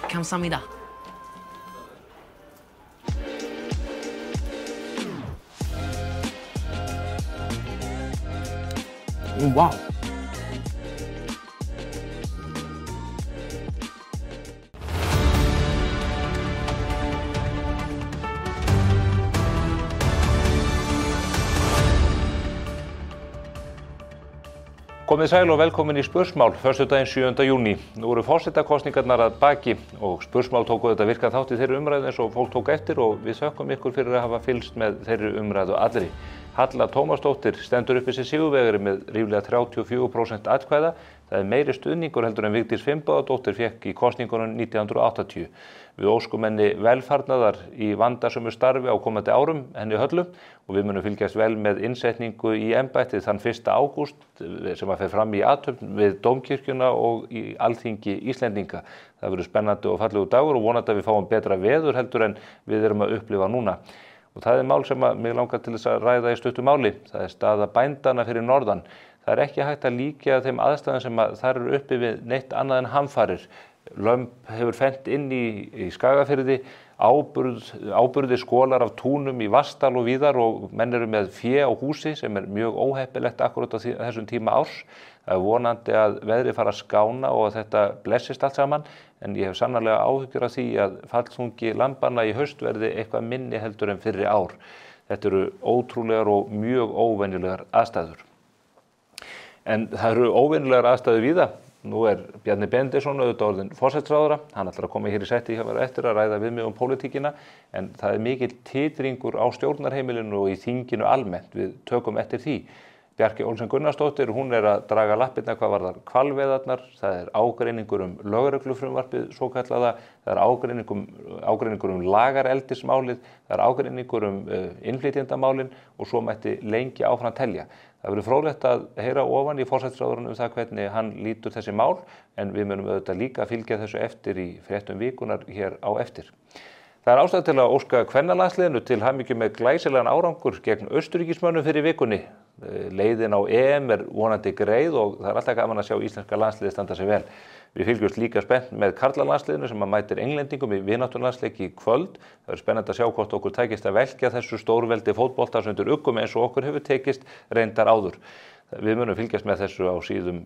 감사합니다. 와우. Komið sæl og velkomin í Spursmál, föstudaginn 7. júní. Nú eru forsetakosningarnar að baki og Spursmál tóku þetta virka þátt í þeirri umræðu eins og fólk tók eftir og við þökkum ykkur fyrir að hafa fylgst með þeirri umræðu allri. Halla Tómasdóttir stendur uppi sem sigurvegari með ríflega 34% atkvæða. Það meiri stuðningur heldur en Vigdís Finnbogadóttir fékk í kosningunum 1980. Við óskum henni velfarnaðar í vandasömu starfi á komandi árum, henni Höllu, og við munum fylgjast vel með innsetningu í embættið þann 1. ágúst sem að fer fram í athöfn við Dómkirkjuna og í Alþingi Íslendinga. Það verður spennandi og fallegur dagur og vonandi að við fáum betra veður heldur en við erum að upplifa núna. Og það mál sem að mig langar til þess að ræða í stuttu máli. Það staða bændana fyrir norðan. Það ekki hægt að líkja þeim aðstæðum sem að þar eru uppi við neitt annað en hamfarir. Lömb hefur fennt inn í Skagafirði, áburði skólar af túnum í Vatnsdal og víðar og menn eru með fé á húsi sem mjög óheppilegt akkurat á þessum tíma árs. Það vonandi að veðrið fara að skána og að þetta blessist allt saman, en ég hef sannarlega áhyggjur af því að fallþungi lambanna í haust verði eitthvað minni heldur en fyrri ár. Þetta eru ótrúlegar og mjög óvenjulegar aðstæður. En það eru óvenjulegar aðstæður víða. Nú Bjarni Benediktsson auðvitað orðinn forsætisráðherra. Hann ætlar að koma hér í setti hjá mér eftir að ræða við mig um pólitíkina, en það mikill titringur á stjórnarheimilinu og í þinginu almennt. Við tökum eftir því. Bjarki Olsen Gunnarsdóttir, hún að draga lappirnar hvað varðar hvalveiðarnar. Það ágreiningur lögreglufrumvarpið svokallaða, það ágreiningur lagareldismálið, það ágreiningur innflytjendamálin og svo mætti lengi áfram telja. Það verður fróðlegt að heyra ofan í forsætisráðherranum það hvernig hann lítur þessi mál, en við munum auðvitað líka að fylgja þessu eftir í fréttum vikunar hér á eftir. Það ástæða til að óska kvennalandsliðinu til hamingju með glæsilegan árangur gegn Austurríkismönnum fyrir vikunni. Leiðin á EM vonandi greið og það alltaf gaman að sjá íslenska landsliðið standa sig vel. Við fylgjumst líka spennt með karlalandsliðinu sem að mætir Englendingum í vináttulandsleik í kvöld. Það spennandi að sjá hvort okkur tækist að velkja þessu stórveldi fótboltans undir uggum eins og okkur hefur tekist reyndar áður. Við munum fylgjast með þessu á síðum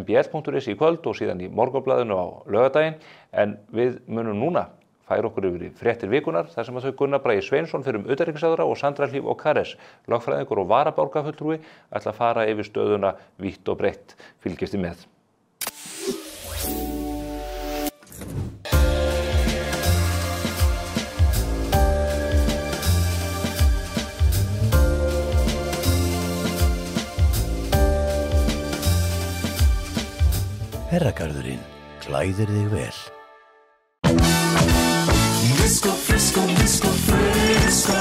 mbl.is í kvöld og síðan í Morgunblaðinu á laugardaginn, en við munum núna færa okkur yfir í fréttir vikunar þar sem að þau Gunnar Bragi Sveinsson fyrir utanríkisráðherra og Sandra Hlíf Okares, lögfræðingur og varaborgarfulltrúi, ætla að fara yfir stöðuna vítt og breitt. Fylgist þið með. Herragarðurinn klæðir þig vel. Frisco, frisco, frisco, frisco.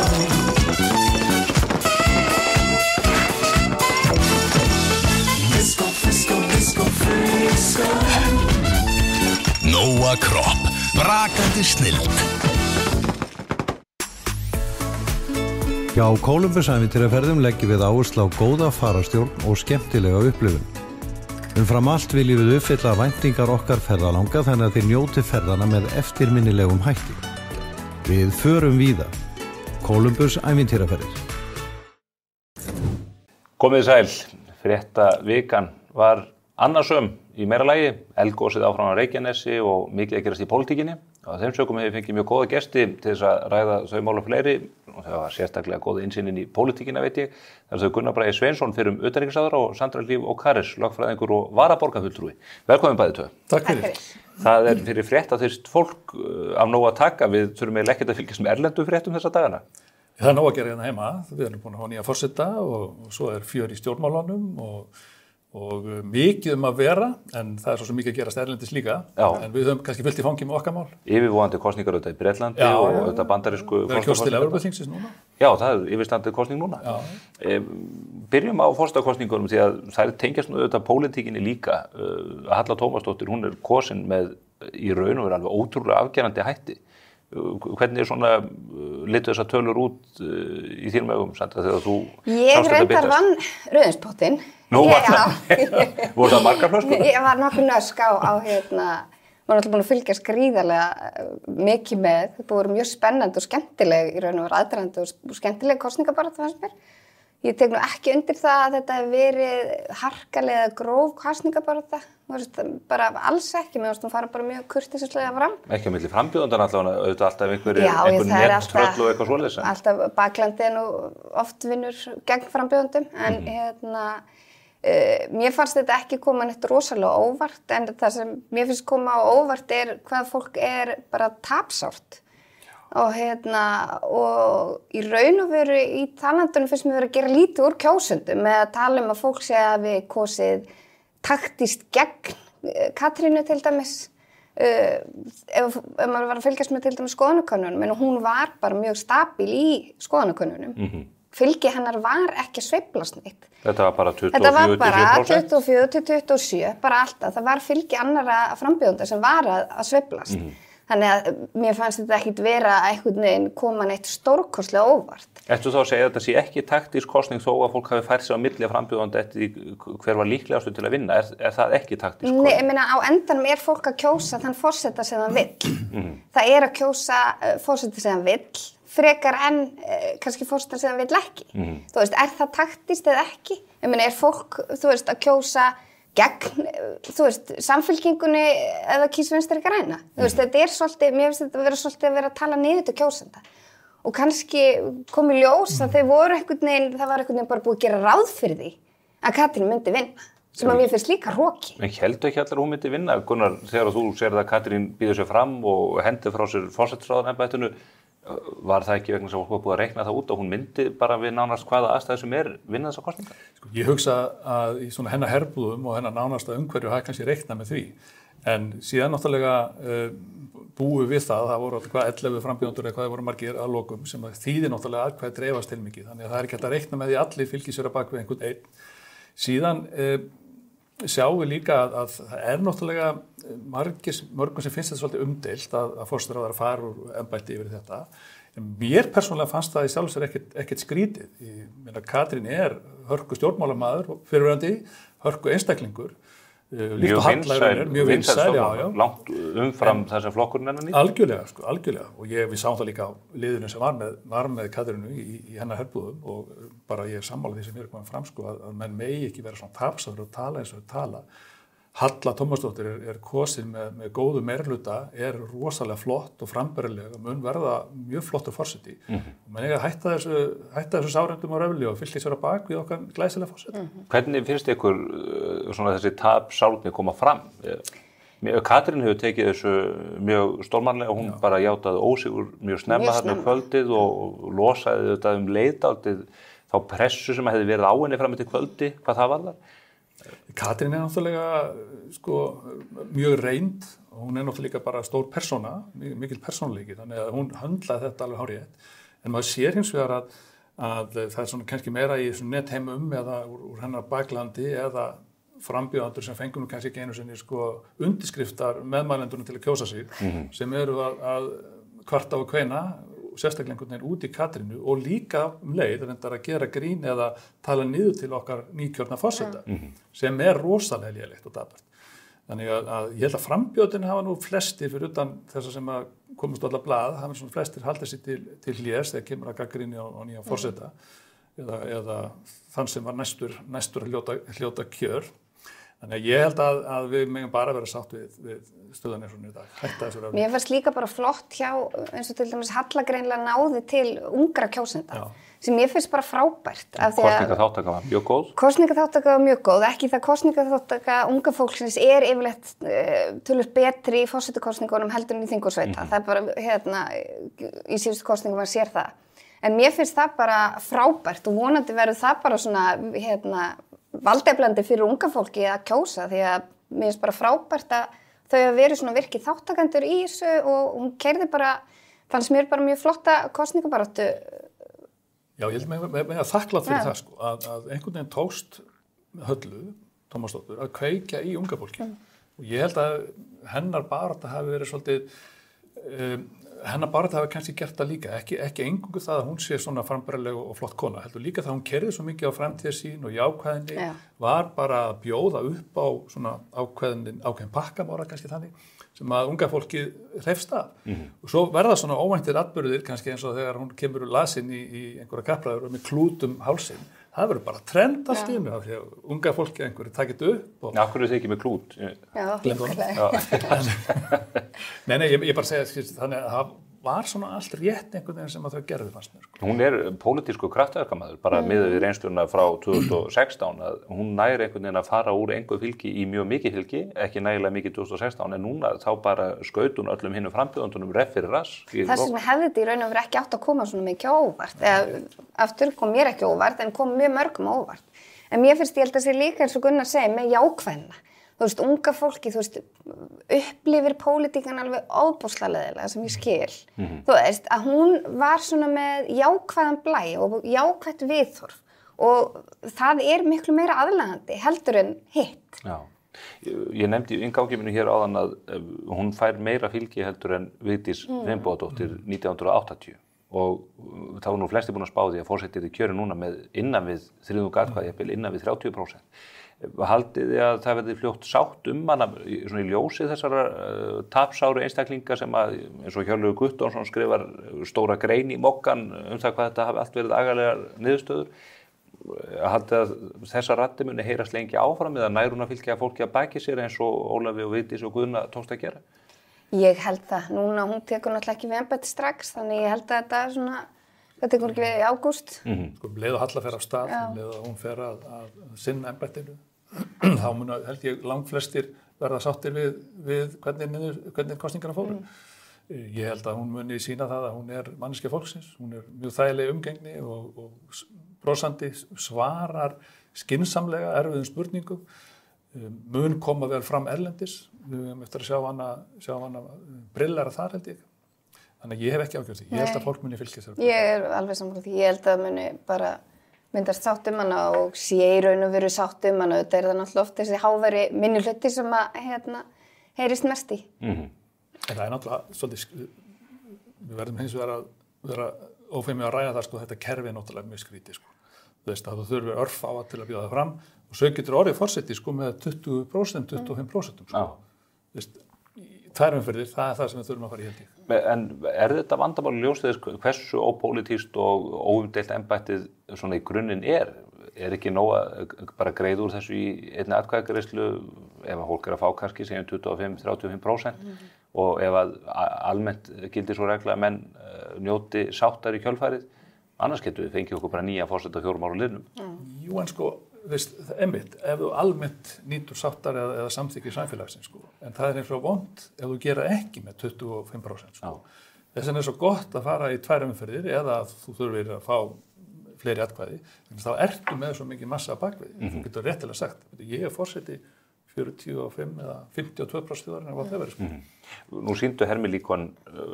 Frisco, frisco, frisco, frisco. Nóa Kropp, brakandi snilld. Hjá Kólumbusævintýraferðum leggjum við áherslu á góða fararstjórn og skemmtilega upplifun. Umfram allt viljum við uppfylla væntingar okkar ferðalanga þannig að þeir njóti ferðana með eftirminnilegum hætti. Við förum víða. Kólumbus ævintýraferðir. Komið sæl. Fréttavikan var annarsöm í meira lagi. Eldgosið áfram á Reykjanesi og mikið að gerast í pólitíkinni. Á þeim sökum hefur fengið mjög góða gesti til þess að ræða þau mál og fleiri. Og það var sérstaklega góð innsýn inn í pólitíkina, veit ég. Það þau Gunnar Bragi Sveinsson fyrir utanríkisráðherra og Sandra Hlíf Okares, lögfræðingur og varaborgarfulltrúi. Velkomin bæði tvö. Takk fyrir. Það fyrir fréttaþyrst fólk af nóg að taka. Við þurfum eiginlega ekkert að fylgjast með erlendum fréttum þessa dagana. Það nóg að gera hérna heima. Við erum búin að fá nýja forseta og svo fjör í stjórnmálunum og mikið að vera, en það svo sem mikið að gerast erlendis líka. Já. En við höfum kannski fylgt í fangi með okkar mál. Yfirvofandi kosningar auðvitað í Bretlandi og auðvitað bandarísku kosningar. Það kjóst til Evrópuþingsins núna? Já, það yfirstandið kosning núna. Byrjum á forsetakosningunum því að það tengjast nú auðvitað pólitíkinni líka. Halla Tómasdóttir, hún kosin með í raun og alveg ótrúlega afgerandi hætti. Hvernig svona litu þessar tölur út í þínum augum, Sandra, þegar þú Ég reyndar vann rauðinspottinn. Nú var það. Voru það margar flöskur? Ég var nokkuð nösk á maður alltaf búin að fylgjast gríðarlega mikið með, það búið mjög spennandi og skemmtileg í raun og veru aðdragandi og skemmtileg kosningabarátta fannst mér. Ég tek nú ekki undir það að þetta hefur verið harkalega gróf kosningabarátta, bara alls ekki, mér finnst hún fara bara mjög kurteislega fram. Ekki á milli frambjóðandana allavega, auðvitað alltaf einhver nettröll og eitthvað svoleiðis. Alltaf baklandið nú oft vinnur gegn frambjóðandum, en mér fannst þetta ekki koma neitt rosalega óvart, en það sem mér finnst koma á óvart hvað fólk bara tapsárt. Og í raun og veru í talandunum finnst mér vera að gera lítið úr kjósendum með að tala að fólk sé að við kosið taktist gegn Katrínu til dæmis. Ef maður var að fylgjast með til dæmis skoðanakönnunum, en hún var bara mjög stabíl í skoðanakönnunum. Fylgi hennar var ekki að sveiflast neitt. Þetta var bara 24-27%? Þetta var bara 24-27%, bara alltaf. Það var fylgi annarra frambjóðenda sem var að sveiflast. Þannig að mér fannst þetta ekkit vera einhvern veginn koma neitt stórkostlega óvart. Ertu þá að segja að þetta sé ekki taktísk kosning þó að fólk hafi fært sig á milli frambjóðanda eftir hver var líklegastur til að vinna? Er það ekki taktísk kosning? Nei, ég meina á endanum fólk að kjósa þann forseta sem það vill. Það að kjósa forseta sem það vill, frekar en kannski forseta sem það vill ekki. Þú veist, það taktískt eða ekki? Ég meina, fólk, þú veist, að kjósa gegn, þú veist, samfylkingunni eða kýs Vinstri græna. Þú veist, þetta svolítið, mér finnst þetta vera svolítið að vera að tala niður til kjósenda. Og kannski kom í ljós að það var einhvern veginn bara búið að gera ráð fyrir því að Katrín myndi vinna, sem að mér finnst líka hroki. En héldu ekki allir hún myndi vinna? Gunnar, þegar þú sér að Katrín býður sér fram og hendi frá sér forsætisráðherraembættinu, var það ekki vegna sem fólk var búið að reikna það út og hún myndi bara við nánast hvaða aðstæðu sem vinna þessa kosninga? Ég hugsa að í svona hennar herbúðum og hennar nánasta umhverju hafi kannski reiknað með því. En síðan náttúrulega búið við það voru 11 frambjóðendur eða hvað voru margir að lokum sem þýðir náttúrulega atkvæði dreifast til mikið. Þannig að það ekki hægt að reikna með því allir fylgi sér að bak við einhvern einn. Síðan sjáum við líka að það náttúrulega mörgum sem finnst þetta svolítið umdeilt að forsætisráðherra fara úr embætti yfir þetta. En mér persónulega fannst það í sjálfu sér ekkert skrítið. Ég meina Katrín hörku stjórnmálamaður, fyrrverandi, hörku einstaklingur. Mjög vinsæl, langt umfram þess að flokkurinn hennar nýtt. Algjörlega. Og við sáum það líka á liðinu sem var með Katrínu í hennar herbúðum og bara ég sammála því sem ég komið fram að menn megi ekki vera svona tapsaður og tala eins og tala. Halla Tómasdóttir kosin með góðu meirihluta, rosalega flott og frambærileg og mun verða mjög flottur forseti. Og menn eiga að hætta þessu sárendum á röfli og fylgja sér á bak við okkar glæsilega forseti. Hvernig finnst ykkur svona þessi tapsálni koma fram? Katrín hefur tekið þessu mjög stórmannlega og hún bara játaði ósigur mjög snemma þarna kvöldið og losaði þetta leiðdálítið þá pressu sem hefði verið á henni fram eftir kvöldi, hvað það var þar? Katrín náttúrulega mjög reynd og hún náttúrulega líka bara stór persóna, mikil persónuleiki, þannig að hún höndlaði þetta alveg hárrétt. En maður sér hins vegar að það svona kannski meira í netheimum eða úr hennar baklandi eða frambjóðendur sem fengum kannski ekki einu sinni undirskriftar meðmælendurinn til að kjósa sig, sem eru að kvarta og kveina sérstaklega einhvern veginn út í Katrínu og líka leið reyndar að gera grín eða tala niður til okkar nýkjörna forseta sem rosalega lélegt og dapart. Þannig að ég held að frambjóðendur hafa nú flestir fyrir utan þess að sem að komast á alla blað, hafa svona flestir haldið sér til hlés þegar kemur að gagnrýni á nýja forseta eða þann sem var næstur að hljóta kjör. Þannig að ég held að við megum bara vera sátt við stöðan eins og í dag. Hætta þessu röfni. Mér fannst líka bara flott hjá, eins og til dæmis Halla greinlega náði til ungra kjósenda, sem mér finnst bara frábært. Kosningaþátttaka var mjög góð? Kosningaþátttaka var mjög góð, ekki það kosningaþátttaka unga fólksins yfirleitt töluvert betri í forsetakosningunum heldur en í þinghúsveita. Það bara, í síðustu kosningum maður sér það. En mér finnst það bara frábært og vonandi verður það bara svona, valdeflandi fyrir unga fólki að kjósa því að mér finnst bara frábært að þau hafa verið svona virkið þáttakendur í þessu og hún keyrði bara, fannst mér bara mjög flotta kosningabaráttu. Já, ég held með að þakklátt fyrir það að einhvern veginn tókst Höllu, Tómasdóttur, að kveikja í unga fólki. Og ég held að hennar barátta hafi verið svolítið hennar bara það hafa kannski gert það líka, ekki engungu það að hún sé svona frambærileg og flott kona, heldur líka það að hún kerði svo mikið á framtíðarsýn og jákvæðinni, var bara að bjóða upp á svona ákveðin pakkamára kannski þannig, sem að unga fólki hrefst af. Og svo verða svona óvæntir atburðir, kannski eins og þegar hún kemur lasin í einhverja kappræður og með klútum hálsinn, það verður bara trend allt í hennu af því að unga fólki einhverju takit upp. Já, hverju þið ekki með klút? Nei, ég bara segja þannig að það var svona allt rétt einhvern veginn sem að þau gerðu fannst mér. Hún pólitískur kraftaverkamaður, bara miðað við reynsluna frá 2016 að hún næri einhvern veginn að fara úr engu fylgi í mjög mikið fylgi, ekki nægilega mikið 2016 en núna þá bara skaut hún öllum hinnum frambjóðendunum ref fyrir rass. Þess vegna hefði þetta í raun og veru ekki átt að koma svona mikið óvart, eða aftur kom mér ekki óvart en kom mjög mörgum óvart. En mér finnst ég held að sé líka eins og Gunnar segi með jákvæðina. Þú veist, unga fólki, þú veist, upplifir pólitíkan alveg óbúslega leiðilega sem ég skil. Þú veist, að hún var svona með jákvæðan blæ og jákvætt viðhorf og það miklu meira aðlaðandi heldur en hitt. Já, ég nefndi í innganginni hér áðan að hún fær meira fylgi heldur en Vigdís Finnbogadóttir 1980 og þá nú flesti búin að spá því að forseti kjöri núna með innan við 3 atkvæði, innan við 30%. Haldið þið að það verði fljótt sátt hana svona í ljósi þessara tapsáru einstaklinga sem að eins og Hjörleifur Guttormsson skrifar stóra grein í Moggan það hvað þetta hafi allt verið agalegar niðurstöður. Haldið að þessar raddir muni heyrast lengi áfram eða nær hún að fylgja fólki að baki sér eins og Ólafi og Vigdís og Guðna tókst að gera? Ég held það. Núna hún tekur náttúrulega ekki við embætti strax þannig ég held að þetta tekur ekki við í ágúst. Leið og Halla fer af stað, leið og hún fer að sinna embættinu. Þá mun held ég langflestir verða sáttir við hvernig kosningarna fóru. Ég held að hún muni sýna það að hún manneskja fólksins, hún mjög þægileg umgengni og brosandi, svarar skynsamlega erfiðum spurningum, mun koma vel fram erlendis, við höfum eftir að sjá hana brillara þar held ég. Þannig að ég hef ekki ágjörð því, ég held að fólk muni fylgja sér. Ég alveg sammála því, ég held að muni bara myndast sátt hana og sé í raun og veru sátt hana, þetta það náttúrulega oft þessi háveri minnihluti sem að heyrist mest í. En það náttúrulega svolítið, við verðum hins vegar að vera ófeimið að ræða það, þetta kerfi náttúrulega mjög skrítið, Þú veist að þú þurfir örfá til að bjóða það fram og svo getur orðið forseti með 20%, 25%, Þú veist, tvær umferðir, það það sem við þurfum að fara í held ég. En þetta vandamál ljósið hversu ópólitískt og óumdeilt embættið svona í grunninn ekki nóg að bara greiða úr þessu í einni atkvæðagreiðslu ef að fólk að fá kannski segjum 25-35% og ef að almennt gildir svo regla að menn njóti sáttar í kjölfarið, annars getur við fengið okkur bara nýja forseta 4 ára liðnum. Jú, en einmitt, ef þú almennt nýtur sáttar eða samþykki samfélagsins, en það eins og vont ef þú gera ekki með 25%, Þess vegna svo gott að fara í 2 umferðir eða að þú þurfir að fá fleiri atkvæði, þá ertu með svo mikið massa bakvið. Þú getur réttilega sagt, ég forseti 45 eða 52% þjóðarinnar hvað það verið. Nú sýndu hermilíkon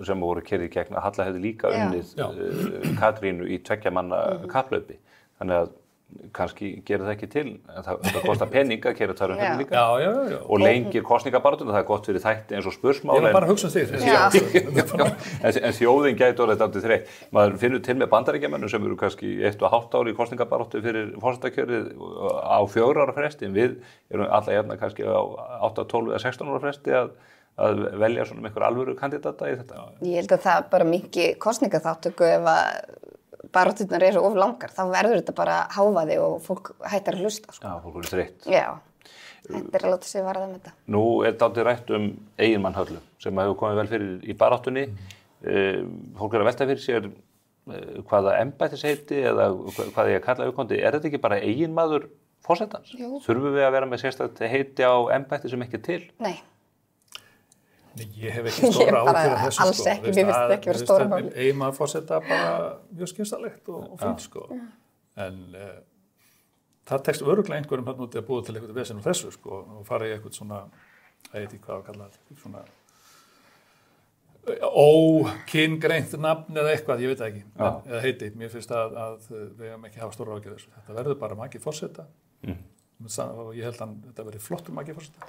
sem voru keyrðir í gegn að Halla hefði líka unnið Katrínu í 2 manna kapplaupi. Þannig að kannski gerir það ekki til. Það kostar pening að keyra 2 umferðir líka. Já. Og lengir kosningabaráttuna, það gott fyrir þætti eins og spursmál. Ég var bara að hugsa þig. En þjóðin gæti orðið dálítið þreytt. Maður finnur til með Bandaríkjamönnum sem eru kannski 1,5 ári í kosningabaráttu fyrir forsetakjörið á 4 ára fresti, en við erum alla jafna kannski á 8, 12 eða 16 ára fresti að velja svona með einhver alvöru kandidata í þetta. Ég held að það bara mikið kosningaþáttöku ef að barátturnar eru of langar, þá verður þetta bara hávaði og fólk hættar að hlusta. Já, fólk er þreytt. Já, hættir að láta sig varða þetta. Nú dálítið rætt eiginmann Höllu sem hefur komið vel fyrir í baráttunni. Fólk að velta fyrir sér hvaða embættisheiti eða hvað ég að kalla auðkondi. Þetta ekki bara eiginmaður forsetans? Þurfum við að vera með sérstakt heiti á embætti sem ekki er til? Nei. Ég hef ekki stóra áhyggjur af þessu. Alls ekki, mér finnst þetta ekki vera stóra máli. Eiginmaður forseta bara mjög skynsamlegt og fínt, En það tekst örugglega einhverjum hann úti að búa til eitthvað vesen og þessu, og fara í eitthvað svona, ég veit ekki hvað að kalla þetta, svona ókyngreint nafn eða eitthvað, ég veit ekki, eða heiti. Mér finnst að við hefum ekki hafa stóra áhyggjur af þessu. Þetta verður bara maki forseta, og ég held að þetta verður flottur maki forseta.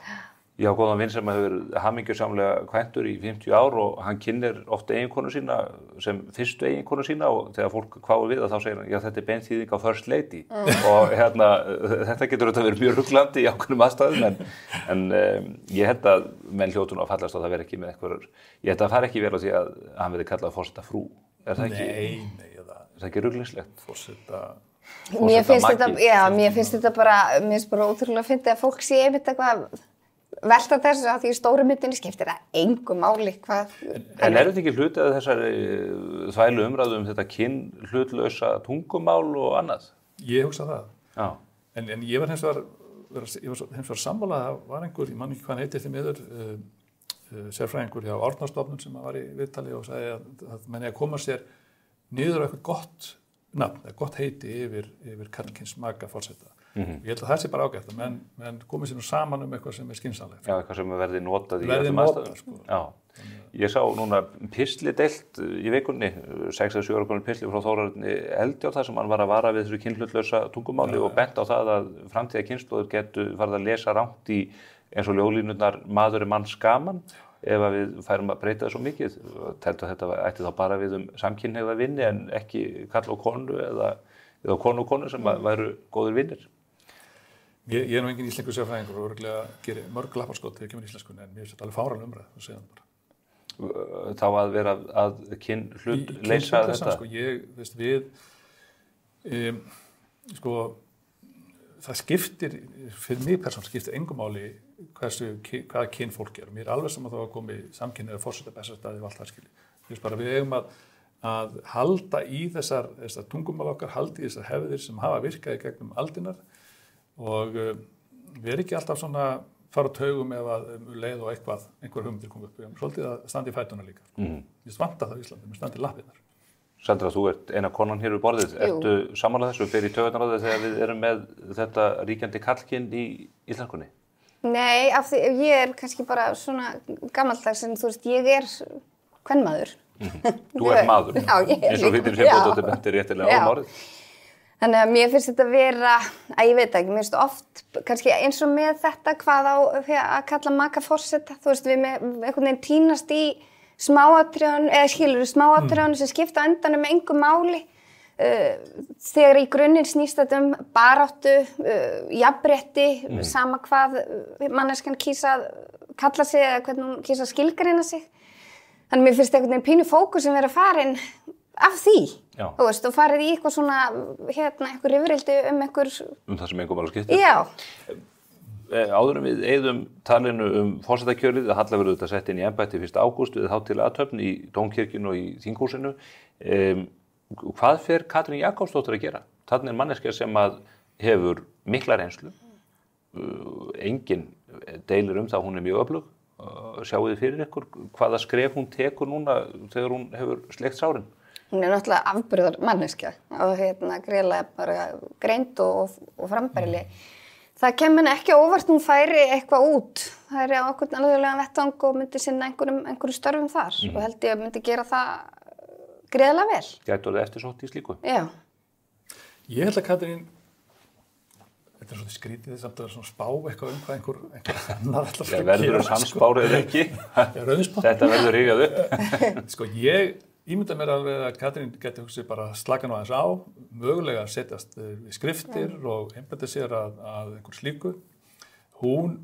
Ég á góðan vinn sem hefur hamingjusamlega kvæntur í 50 ár og hann kynnir oft eiginkonu sína sem fyrstu eiginkonu sína og þegar fólk hváir við þá segir hann, já þetta beinþýðing á first lady og þetta getur auðvitað verið mjög ruglandi í ákveðnum aðstæðum en ég held að menn hljótu nú að fallast og það verði ekki með einhverjur, ég held að það fari ekki vel á því að hann verði kallað forseta frú, er það ekki? Nei, er það ekki ruglingslegt? Mér finnst þetta bara ótrúlega fyndið að fólk sé einmitt eitthvað velta þessu að því í stóru myndinni skiptir það engu máli hvað. En er þetta ekki hluti að þessari þvælu umræðu þetta kynhlutlausa tungumál og annað? Ég hugsa það. Já. En ég var hins vegar sammála að það var einhver, ég man ekki hvað hann heitir því miður, sérfræðingur hjá Árnastofnun sem var í viðtali og sagði að menn að koma sér niður á eitthvað gott nafn, gott heiti yfir karlkyns maka forseta. Ég held að það sé bara ágætt að menn komið sér nú saman eitthvað sem skynsamlegt. Já, eitthvað sem verði notað í öllum aðstæðum. Sko. Já. Ég sá núna pistli deilt í vikunni, 6-7 ára gömul pistli frá Þórarni Eldjárn þar sem hann var að vara við þessu kynhlutlausa tungumáli og bent á það að framtíða kynslóðir getu farið að lesa rangt í eins og ljóðlínurnar maður er manns gaman ef að við færum að breyta það svo mikið. Teldu að þetta ætti þá bara við samkynhneigða vinni en ekki karl og konu eða konu og konu sem væru góðir vinnir. Ég nú engin íslensku sérfræðingur og örugglega gerir mörg lapparskot þegar kemur íslenskunni en mér finnst þetta alveg fáranleg umræða, það segja hann bara. Þá að vera að kynhlut leysa þetta? Sko, sko, það skiptir, fyrir mig persónulega skiptir engu máli hvaða kyn fólk er. Mér er alveg saman þá að komi samkynhneigð eða forseta bestastaði og allt það skilji. Ég veist bara við eigum að halda í þessar tungumál okkar, halda í þessar hefðir sem hafa virkað í gegnum aldirnar og við erum ekki alltaf svona fara á taugum ef að leið og einhver hugmyndir koma upp. Við erum svolítið að standa í fætuna líka. Við vantar það í Íslandi, við standa í lappirnar. Sandra, þú ert eina konan hér við borðið. Ertu sammála þessu fyrir í taugarnar á þig þegar við erum með þetta ríkjandi karlkyn í íslenskunni? Nei, af því ég er kannski bara svona gamaldags en þú veist, ég er kvenmaður. Þú ert maður, eins og Hildur Finnbogadóttir benti réttilega á orðið. Þannig að mér finnst þetta vera, ég veit ekki, mér finnst oft, kannski eins og með þetta hvað á að kalla maka forseta, þú veist, við einhvern veginn tínast í smáatriðan, eða skilur smáatriðan sem skipta endan engu máli, þegar í grunninn snýst þetta baráttu, jafnrétti, sama hvað manneskjan kýs að kalla sig eða hvernig hún kýs að skilgreina sig. Þannig að mér finnst einhvern veginn pínu fókusin vera farin af því, þú veist, og farið í eitthvað svona, einhver yfirildi einhver... það sem einhver máli skiptir. Já. Áður en við eyðum talinu forsetakjörið, að Halla verður þetta sett inn í embætti 1. ágúst við hátíðlega athöfn í Dómkirkjunni og í Þinghúsinu. Hvað fer Katrín Jakobsdóttir að gera? Þarna er manneskja sem að hefur mikla reynslu, enginn deilir það, hún er mjög öflug. Sjáu þið fyrir ykkur hvaða skref hún tekur núna þegar hún hefur sleikt sárin? Hún er náttúrulega afburðar manneskja og greiðlega bara greind og frambærileg. Það kemur ekki óvart hún færi eitthvað út. Það er á okkur alveglega vettvang og myndi sinna einhverjum störfum þar og held ég að myndi gera það greiðlega vel. Gætu það eftirsótt í slíku? Já. Ég held að Katrín, þetta er svolítið skrítið samt að svona spá eitthvað hvað einhver annar ætlar að gera. Verður samspár eða ekki? Þetta verður ríkjað upp. Sko ég ímynda mér alveg að Katrín geti hugsið bara slaka nú aðeins á, mögulega setjast við skriftir og einbeita sér að einhver slíku. Hún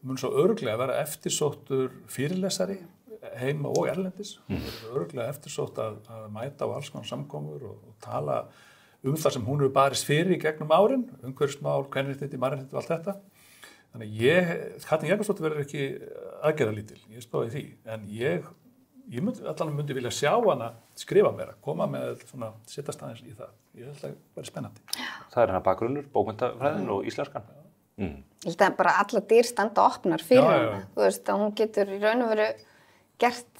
mun svo örugglega vera eftirsóttur fyrirlesari heima og erlendis. Hún verður örugglega eftirsótt að mæta á alls konar samkomur og tala það sem hún hefur barist fyrir í gegnum árin, umhverfismál, kvenréttindi, mannréttindi og allt þetta. Þannig Katrín Jakobsdóttir verður ekki aðgerðalítil, ég spáði því, en ég myndi vilja sjá hana skrifa meira, koma með svona, setjast aðeins í það. Ég held að það verður spennandi. Það er hennar bakgrunnur, bókmenntafræðin og íslenskan. Ég held að bara alla dyr standa opnar fyrir hana. Þú veist að hún getur í raun og veru gert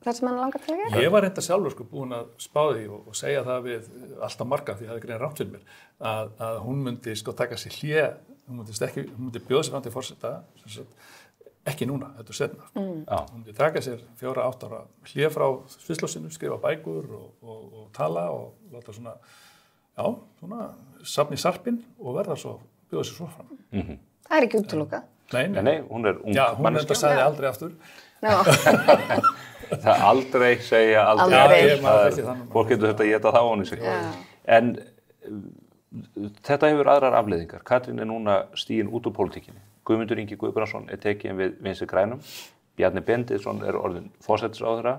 það sem hann langar til að gera. Ég var reynda sjálfur búin að spá því og segja það við alltaf marga því það er grein rátt fyrir mér að hún myndi taka sér hlé, hún myndi bjóða sér fram til forseta, ekki núna, þetta er setna. Hún myndi taka sér 4-8 ára hlé frá sviðsljósinu, skrifa bækur og tala og láta svona safna í sarpinn og verða svo bjóða sér svo fram. Það er ekki útilokað. Nei, hún er ung Já, hún þetta sagði aldrei aftur. Það aldrei segja aldrei. Fólk getur þetta að geta það á henni sig. En þetta hefur aðrar afleiðingar. Katrín núna stigin út úr pólitíkinni. Guðmundur Ingi Guðbrandsson tekinn við Vinstri grænum. Bjarni Benediktsson orðinn forsætisráðherra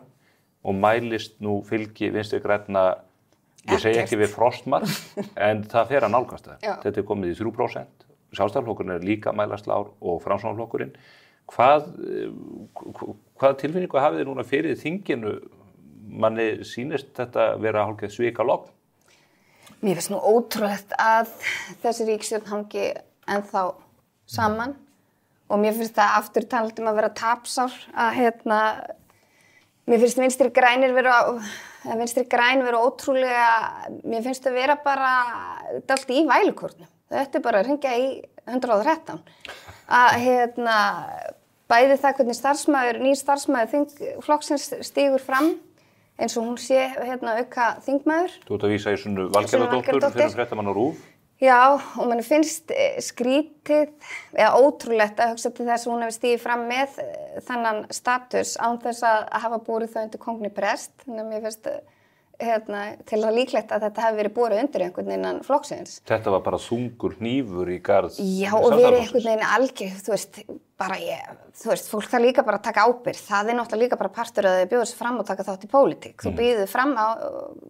og mælist nú fylgi Vinstri grænna, ég segi ekki við frostmark, en það fer að nálgast það. Þetta komið í 3%. Sjálfstæðisflokkurinn líka mælast lágur og Framsóknarflokkurinn. Hvað tilfinningu hafið þið núna fyrir þinginu? Manni sýnist þetta vera hálfgeð svikalogn? Mér finnst nú ótrúlegt að þessi ríkisstjórn hangi ennþá saman og mér finnst það aftur talað að vera tapsár að mér finnst Vinstri græn vera ótrúlega, mér finnst það vera bara dálítið í vælukornum. Þetta bara að hringja í 113. Að bæði það hvernig nýr starfsmaður flokksins stígur fram eins og hún sé auka þingmaður. Þú ert að vísa í Sunnu Valgerðardóttur fyrir fréttamann á RÚV. Já, og manni finnst skrítið eða ótrúlegt að hugsa til þess að hún hefur stigið fram með þennan status án þess að hafa borið það undir kongni prest. Þannig að mér finnst til það líklegt að þetta hefði verið borið undir einhvern innan flokksins. Þetta var bara þungur hnífur í garð. Já, og verið einhvern veginn algjör, fólk það líka bara að taka ábyrgð. Það náttúrulega líka bara partur að þau bjóður sig fram og taka þátt í pólitík. Þú býður fram á,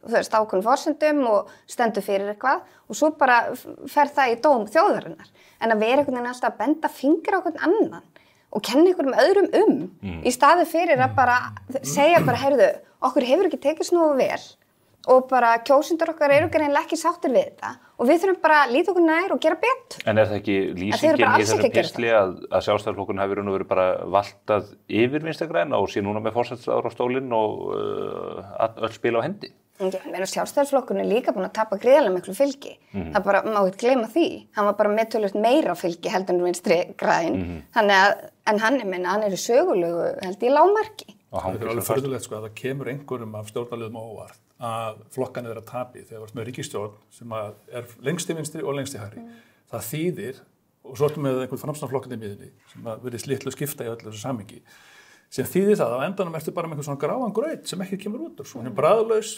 ákveðnum forsendum og stendur fyrir eitthvað og svo bara fer það í dóm þjóðarinnar. En að vera einhvern veginn alltaf að benda fingur á einhvern annan og kenna einhverjum öðrum í staði fyrir að bara segja bara, heyrðu, okkur hefur ekki tekist nógu vel og bara kjósendur okkar eru greinlega ekki sáttir við þetta og við þurfum bara að líta okkur nær og gera betur. En það ekki lýsingin í þessari pistli að Sjálfstæðisflokkurinn hafi raun og verið bara valtað yfir Vinstri græna og sé núna með forsætisráðherra á stólinn og öll spila á hendi? Sjálfstæðisflokkurinn er líka búin að tapa gríðarlega miklu fylgi. Það bara, má ekki gleyma því. Hann var bara með töluvert meira fylgi heldur en Vinstri græn. Þannig að, en hann er í sögulegu held í lágmarki. Það er alveg furðulegt að það kemur einhverjum af stjórnarliðum á óvart að flokkan er að tapi þegar við með ríkisstjórn sem er lengst í vinstri og lengst í hægri. Það þýðir, og svo erum við með einhvern framsóknarflokkinn í miðjunni sem virðist litlu skipta í öllu þessu samhengi, sem þýðir það að á endanum ertu bara með einhvern svona gráan graut sem ekki kemur út úr. Hún er bragðlaus,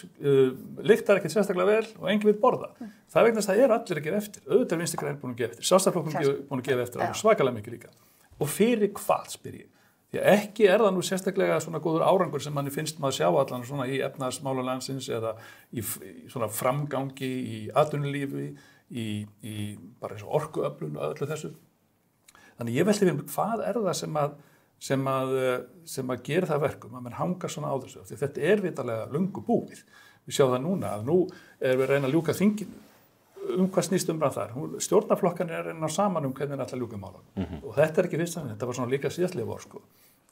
lyktar ekkert sérstaklega vel og enginn vill borða. Það er vegna þess að það eru allir að gefa eftir. Auðvitað er Vinstri græn búin að gefa eftir. Sjálfstæðisflokkurinn búin að gefa eftir, svakalega mikið líka. Og fyrir hvað, spyr ég? Því ekki er það nú sérstaklega svona góður árangur sem manni finnst maður sjá allan svona í efnahagsmála landsins eða í svona framgangi í atvinnulífi, í bara eins og orkuöflun og öllu þessu. Þannig ég velti við hvað er það sem að gera það verkum að mann hangar svona á þessu. Því þetta er vitanlega löngu búið. Við sjáum það núna að nú erum við að reyna að ljúka þinginu. Hvað snýst umræðan þar? Stjórnarflokkarnir er að reyna saman hvernig ætla að ljúka málunum. Og þetta er ekki fyrst að þetta var svona líka síðastliðið vor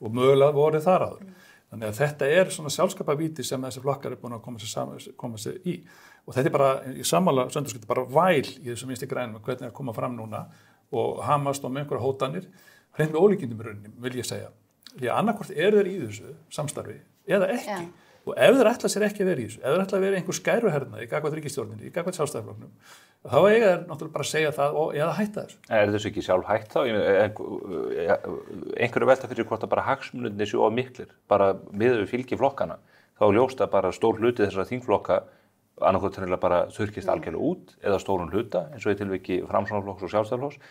og mögulega vorið þar áður. Þannig að þetta er svona sjálfskapavíti sem þessi flokkar er búin að koma sér í. Og þetta er bara í sammála söndarskipti bara væl í þessum Vinstri grænum hvernig að koma fram núna og hamast og með einhverja hótanir hreint með ólíkindum í rauninni, vil ég segja. Því að annarkvort eru þeir í þessu samstarfi eða ekki. Ja. Og ef þeir ætla sér ekki að vera í þessu, ef þeir ætla að vera einhver skæruherna í gagnvart ríkisstjórninni, í gagnvart Sjálfstæðisflokknum, þá eiga þeir náttúrulega bara að segja það eða hætta þessu. Er þessu ekki sjálf hætt þá? Einhverju velta fyrir hvort að bara hagsmunirnir séu of miklir, bara miðað við fylgi flokkana, þá ljóst að bara stór hluti þessara þingflokka annarkvort bara þurrkist algjörlega út eða stórun hluta, eins og í tilviki Framsóknarflokks og Sjálfstæðisflokks.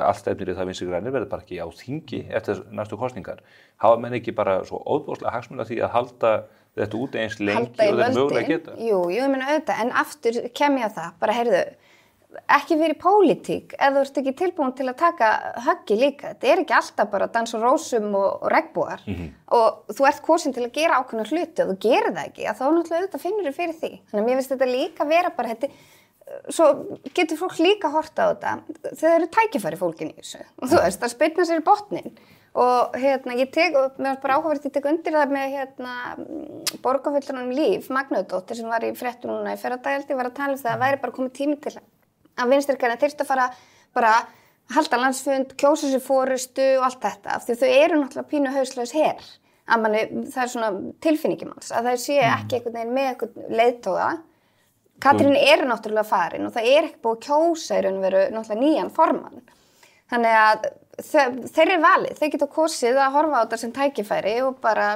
Allt stefnir í það Vinstri grænir verður bara ekki á þingi eftir næstu kosningar. Hafa menn ekki bara svo óbúðslega hagsmuna því að halda þetta út eins lengi og þetta mögulega geta? Jú, ég meina auðvitað, en aftur kem ég á það, bara heyrðu, ekki verið pólitík ef þú ert ekki tilbúin til að taka höggi líka. Þetta er ekki alltaf bara dans og rósum og regnbogar og þú ert kosin til að gera ákveðna hluti og þú gerir það ekki, þá náttúrulega auðvitað finnur þér fyrir því. Þannig að mér finnst þetta líka vera bara þetta. Svo getur fólk líka horta á þetta þegar eru tækifæri fólkin í þessu og þú veist, það spyrna sér í botnin og mér var bara áhugavert ég tek undir það með borgarfulltrúnum Líf, Magnúðardóttir sem var í fréttum núna í fyrradag var að tala um það að væri bara komið tími til að Vinstri græn þyrfti að fara bara halda landsfund, kjósa sér forystu og allt þetta, af því þau eru náttúrulega pínu hauslaus her, að það er svona tilfinningin manns, að það sé ekki einhvern veginn með einhvern leiðtoga. Katrín er náttúrulega farin og það er ekki búið að kjósa í raun og veru náttúrulega nýjan formann. Þannig að þeir eru valið, þeir geta kosið að horfa á þetta sem tækifæri og bara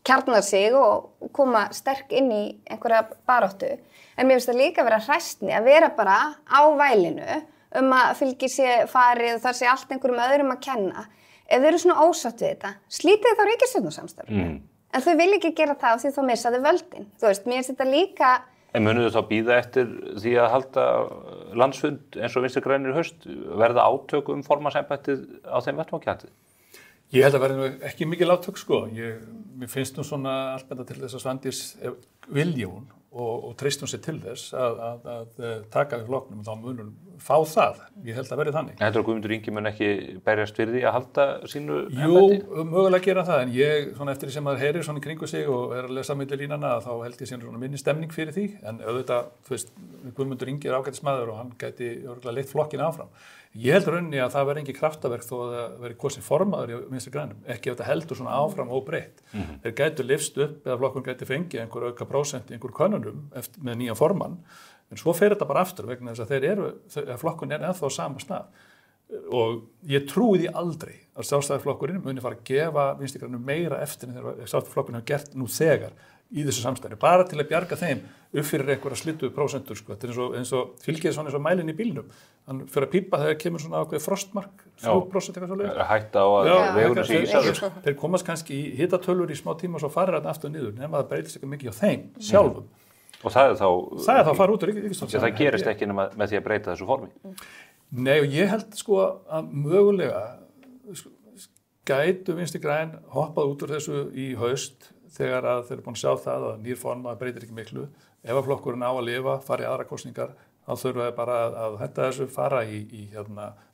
kjarna sig og koma sterk inn í einhverja baráttu. En mér finnst það líka vera hræstni að vera bara á vælinu að fylgi sé farið og þar sé allt einhverjum öðrum að kenna. Ef þeir eru svona ósátt við þetta, slítið þá ríkisstjórnarsamstarfinu. En þau vil ekki gera það því þá missa þau völdin. Þú veist, mér finnst þetta líka... En munið þau þá bíða eftir því að halda landsfund eins og Vinstri grænir í haust, verða átök formannsembættið á þeim vettvangi? Ég held að verði ekki mikil átök sko. Mér finnst nú svona allt benda til þess að Svandís vilji hún og treyst hún sér til þess að taka við flokknum og þá mun hún fá það. Ég held að verði þannig. Heldur að Guðmundur Ingi mun ekki berjast fyrir því að halda sínu embætti? Jú, mögulega gera það, en ég, svona eftir því sem maður heyrir svona í kringu sig og að lesa milli línana, þá held ég síðan svona minni stemning fyrir því, en auðvitað, þú veist, Guðmundur Ingi ágætismaður og hann gæti örugglega leitt flokkinn áfram. Ég held rauninni að það verði engin kraftaverk þó að það verði kosin formaður í Vinstri grænum, ekki ef þetta heldur svona áfram óbreytt. Þeir gætu lyfst upp eða flokkurinn gæti fengið einhver auka prósent í einhver könnunum með nýjan formann, en svo fer þetta bara aftur vegna þess að flokkurinn ennþá á sama stað. Og ég trúi því aldrei að Sjálfstæðisflokkurinn muni fara að gefa Vinstri grænum meira eftir en þegar Sjálfstæðisflokkurinn hafa gert nú þegar í þessu samstæði, bara til að bjarga þeim upp fyrir einhverja slittuðu prósentur sko. Þetta er eins og fylgið svona eins og mælinn í bílnum. Hann fyrir að pípa þegar kemur svona ákveðið frostmark, 3% eitthvað svoleiðis. Hætta á að vegurinn sé ísaður. Þeir komast kannski í hitatölur í smá tíma og svo farir þetta aftur niður, nema það breytist ekki mikið á þeim sjálfum. Og það er þá að fara út úr ríkisstjórn. Það gerist ekki nema með því að breyta þessu formi. Nei, og ég held sko að mögulega gætu Vinstri græn hoppað út úr þessu í haust þegar að þeir eru búin að sjá það að nýr formaður breytir ekki miklu. Ef að flokkurinn á að lifa, fara í aðra kosningar, þá þurfa þeir bara að henda þessu, fara í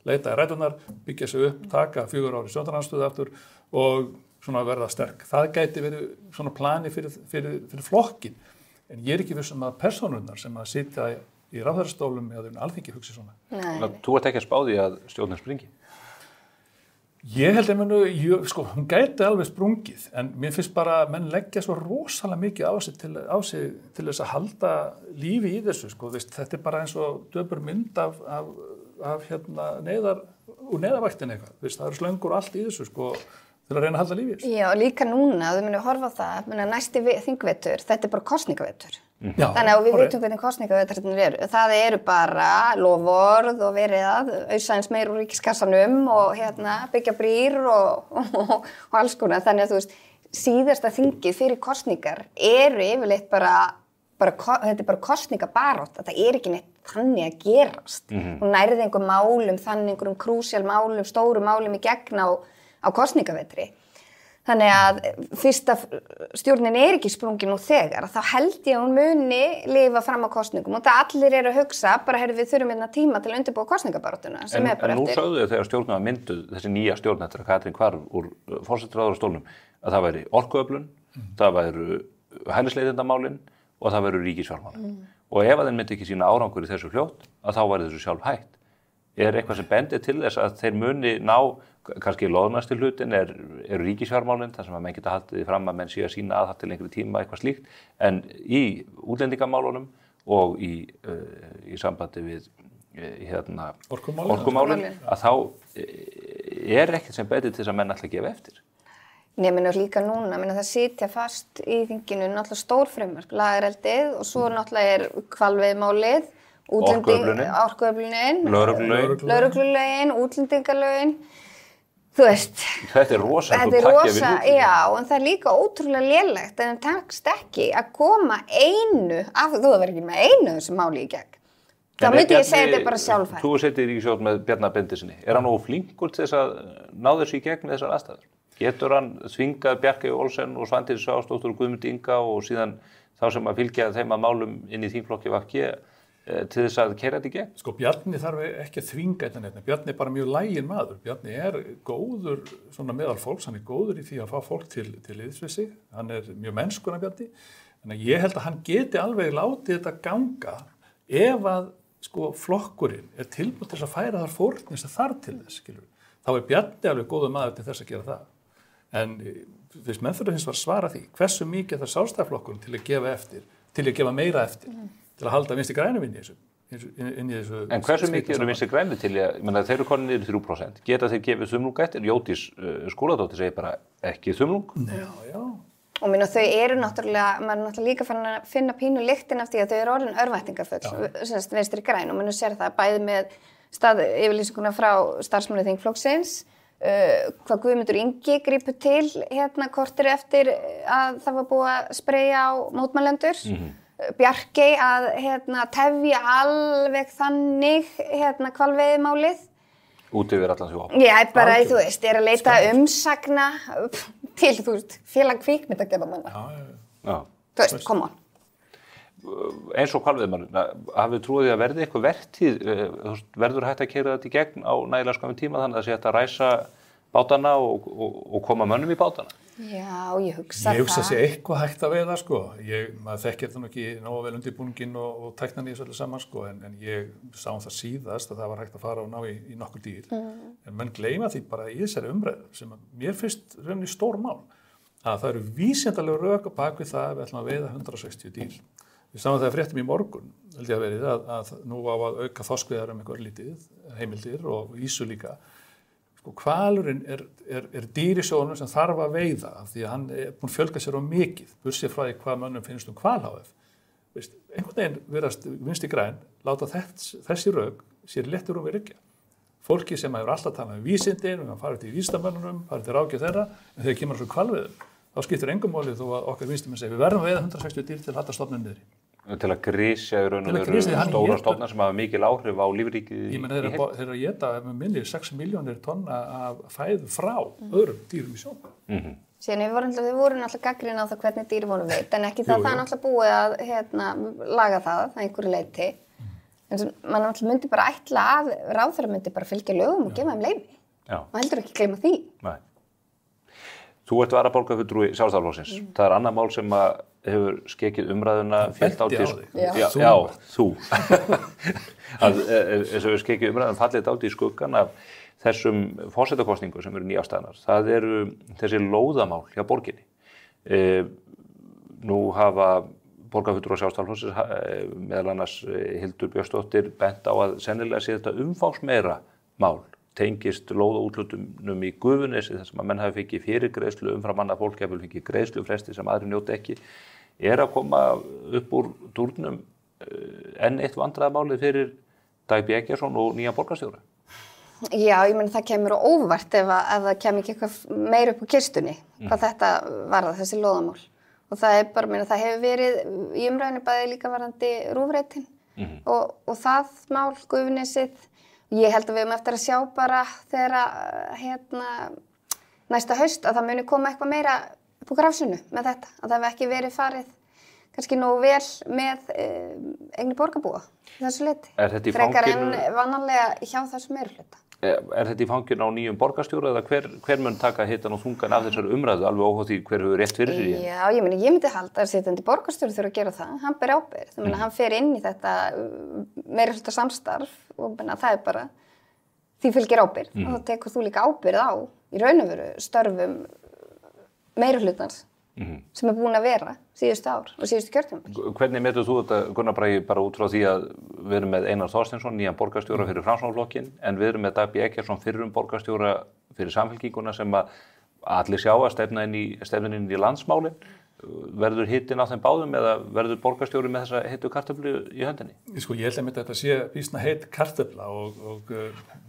leita í ræturnar, byggja sig upp, taka 4 ár í stjórnarandstöðu aftur og svona verða sterk. Það gæti verið svona plani fyrir flokkin. En ég er ekki viss að persónurnar sem að sitja í ráðherrastólum eða Alþingi hugsi svona. Þú ert ekki að spá því að stjórnin springi? Ég held að hún gæti alveg sprungið, en mér finnst bara að menn leggja svo rosalega mikið á sig til þess að halda lífi í þessu. Sko. Þetta er bara eins og döpur mynd af neyðarvæktin eitthvað. Það eru slöngur og allt í þessu sko, til að reyna að halda lífi í þessu. Já, líka núna, þú munir horfa á það, næsti þingvetur, þetta er bara kosningavetur. Já, þannig að við vitum hvernig kosningaveturinn eru. Það eru bara loforð og verið að ausa eins meir úr ríkiskassanum og byggja brýr og alls konar. Þannig að þú veist, síðasta þingið fyrir kosningar eru yfirleitt þetta er bara kosningabarátt. Það er ekki neitt þannig að gerast. Hún nærði einhver málum, þannig einhverjum krúsjál málum, stóru málum í gegn á kosningavetri. Þannig að fyrst að stjórnin er ekki sprungin nú þegar, þá held ég að hún muni lifa fram á kosningum og það allir eru að hugsa, bara við þurfum tíma til að undirbúa kosningabaráttuna sem er bara eftir. En nú sögðu þau þegar stjórnin var mynduð, þessi nýja stjórn eftir að Katrín hvarf úr forsætisráðherrastólnum, að það væri orkuöflun, það væru hælisleitendamálin og það væru ríkisfjármálin. Og ef að þeir myndi ekki sína árangur í þessu fljótt, að þá væri þessu sjálf hægt. Er eitthvað sem bendir til þess að þeir muni ná, kannski loðnasti hlutin eru ríkisfjármálin, þar sem að menn geta haldið því fram að menn sé að sína aðhald til lengri tíma, eitthvað slíkt, en í útlendingamálunum og í sambandi við orkumálin, að þá er ekkert sem bendir til þess að menn ætla að gefa eftir. Nei, líka núna, það sitja fast í þinginu náttúrulega stór frumvarp, lagareldið og svo náttúrulega hvalveiðimálið, orkuöflunin, lögreglulögin, útlendingalögin, þú veist. Þetta er rosa, já, en það er líka ótrúlega lélegt en það tekst ekki að koma þú verður ekki með einu þessu máli í gegn. Þá myndi ég segja þetta bara sjálfhægt. Þú settir í ríkisstjórn með Bjarna Benediktssyni. Er hann flinkur til þess að ná þessu í gegn með þessar aðstæður? Getur hann þvingað Bjarkeyju Olsen og Svandísi Svavarsdóttur og Guðmund Inga og síðan þá sem að fylgja þeim að málum inn í þingflokki VG til þess að keyra þetta í gegn? Sko Bjarni þarf ekki að þvinga þetta. Bjarni er bara mjög laginn maður. Bjarni er góður svona meðal fólks, hann er góður í því að fá fólk til liðs við sig. Hann er mjög mennskur Bjarni. Þannig að ég held að hann geti alveg látið þetta ganga ef að sko flokkurinn er tilbúinn til þess að færa þar fórnir sem þarf til þess, skilur. Þá er Bjarni alveg góður maður til þess að gera það. En þess menn þurfa hins vegar að svara því hversu mikið þarf Sjálfstæðisflokkurinn til að gefa eftir, til að gefa meira eftir. Til að halda Vinstri grænum inn í inn í þessu... En hversu mikið eru Vinstri grænir til að, ég meina þeir eru komin niður 3%, geta þeir gefið þumlung eftir? Jódís Skúladóttir segir bara ekki þumlung. Já. Og minna þau eru náttúrulega, maður er náttúrulega líka fann að finna pínu lyktin af því að þau eru orðin örvæntingafull, Vinstri græn, og maður sér það bæði með yfirlýsinguna frá starfsmanni þingflokksins, hvað Guðmundur Ingi grípur til korter eftir að það var búið að spreyja á mótmælendur. Bjarkey að tefja alveg þannig hvalveiðimálið. Út yfir allan svo. Já, bara þú veist, er að leita umsagna til, þú veist, félag kvikmyndagerðarmanna. Já. Þú veist, come on. Eins og hvalveiðimálið, hafið trúið að verði eitthvað vertíð, verður hægt að keyra þetta í gegn á nægilega skömmum tíma þannig að það sé hægt að ræsa bátana og koma mönnum í bátana? Já, ég hugsa það. Ég hugsa sé eitthvað hægt að veiða, sko. Maður þekkir það nú ekki nógu vel undirbúninginn og tæknan í þessu öllu saman, sko, en ég sá það síðast að það var hægt að fara og ná í nokkur dýr. En menn gleyma því bara í þessari umræðu sem mér finnst rauninni stór mál, að það eru vísindalegu rök á bak við það að við ætlum að veiða 160 dýr. Við sáum það fréttum í morgun, held ég að verið, að nú á að auka þorskveiðar eitthvað örlítið, heimildir og ísu líka. Sko, hvalurinn er dýr í sjónum sem þarf að veiða af því að hann er búinn að fjölga sér á mikið, bursið frá því hvað mönnum finnst hval-HF. Einhvern veginn virðast Vinstri græn láta þessi rök sér léttur við ryggja. Fólki sem hefur alltaf talað vísindin, við farið til vísindamönnunum, farið til ráðgjöf þeirra, en þegar kemur svo hvalveiðum, þá skiptir engum máli þó að okkar vinstrimenn segja við verðum að veiða 160 dýr til að halda stofninn niðri. Til að grísja í raun og veru stóra stofnar sem hafa mikil áhrif á lífríkið í heild. Ég meina þeir eru að éta með minni 6 milljónir tonna af fæðu frá öðrum dýrum í sjónum. Síðan við vorum náttúrulega gagnrýnir á það hvernig dýr voru veidd, en ekki það er náttúrulega búið að laga það einhverju leyti. En mann náttúrulega myndi bara ætla að ráðherra myndi bara fylgja lögum og gefa þeim leyfi. Og heldur ekki gleyma því. Nei. Þú ert varaborgarfulltrúi Sjálfstæðisflokksins. Það er annað mál sem hefur skekið umræðuna fjallt á Já, þú. Þess að hefur skekið umræðuna fallið átt í skuggan af þessum forsetakosningum sem eru nýafstaðnar. Það eru þessi lóðamál hjá borginni. Nú hafa borgarfulltrúar Sjálfstæðisflokksins meðal annars Hildur Björnsdóttir bent á að sennilega sé þetta umfangsmeira mál tengist lóðaútlutunum í Gufunesi þar sem að menn hafi fengið fyrirgreiðslu umfram annað fólk hefur fengið greiðslufresti sem aðrir njóti ekki, er að koma upp úr dúrnum enn eitt vandræðamáli fyrir Dag B. Eggertsson og nýja borgarstjóra? Já, ég meina það kemur á óvart ef það kemur ekki eitthvað meira upp á kistunni hvað þetta varðar, þessi lóðamál. Og það er bara, meina, það hefur verið í umræðinu bæði líka varðandi rúfreitin og það mál Gufunesið. Ég held að við höfum eftir að sjá bara þegar næsta haust að það muni koma eitthvað meira upp á grafsunu með þetta. Að það hefur ekki verið farið kannski nógu vel með eigni borgarbúa þessu leyti. Frekar en vanalega hjá þessu meirihluta. Er þetta í fanginu á nýjum borgarstjóra eða hver mun taka hitan og þungan af þessari umræðu alveg óháð því hver hefur rétt fyrir sér? Já, ég myndi halda að sitjandi borgarstjóri þurfa að gera það. Hann ber ábyrgð. Hann fer inn í þetta meirihluta samstarf og það er bara því fylgir ábyrgð og þá tekur þú líka ábyrgð á í raun og veru störfum meirihlutans sem er búin að vera síðustu ár og síðustu kjörtímabil. Hvernig metur þú þetta, Gunnar Bragi, bara út frá því að við erum með Einar Þorsteinsson, nýjan borgarstjóra fyrir Framsóknarflokkinn, en við erum með Dag B. Eggertsson fyrrum borgarstjóra fyrir Samfylkinguna sem að allir sjá að stefna inn í landsmálin. Verður hitinn á þeim báðum eða verður borgarstjóri með þessa heitu kartöflu í höndinni? Sko, ég held að þetta sé býsna heit kartöfla og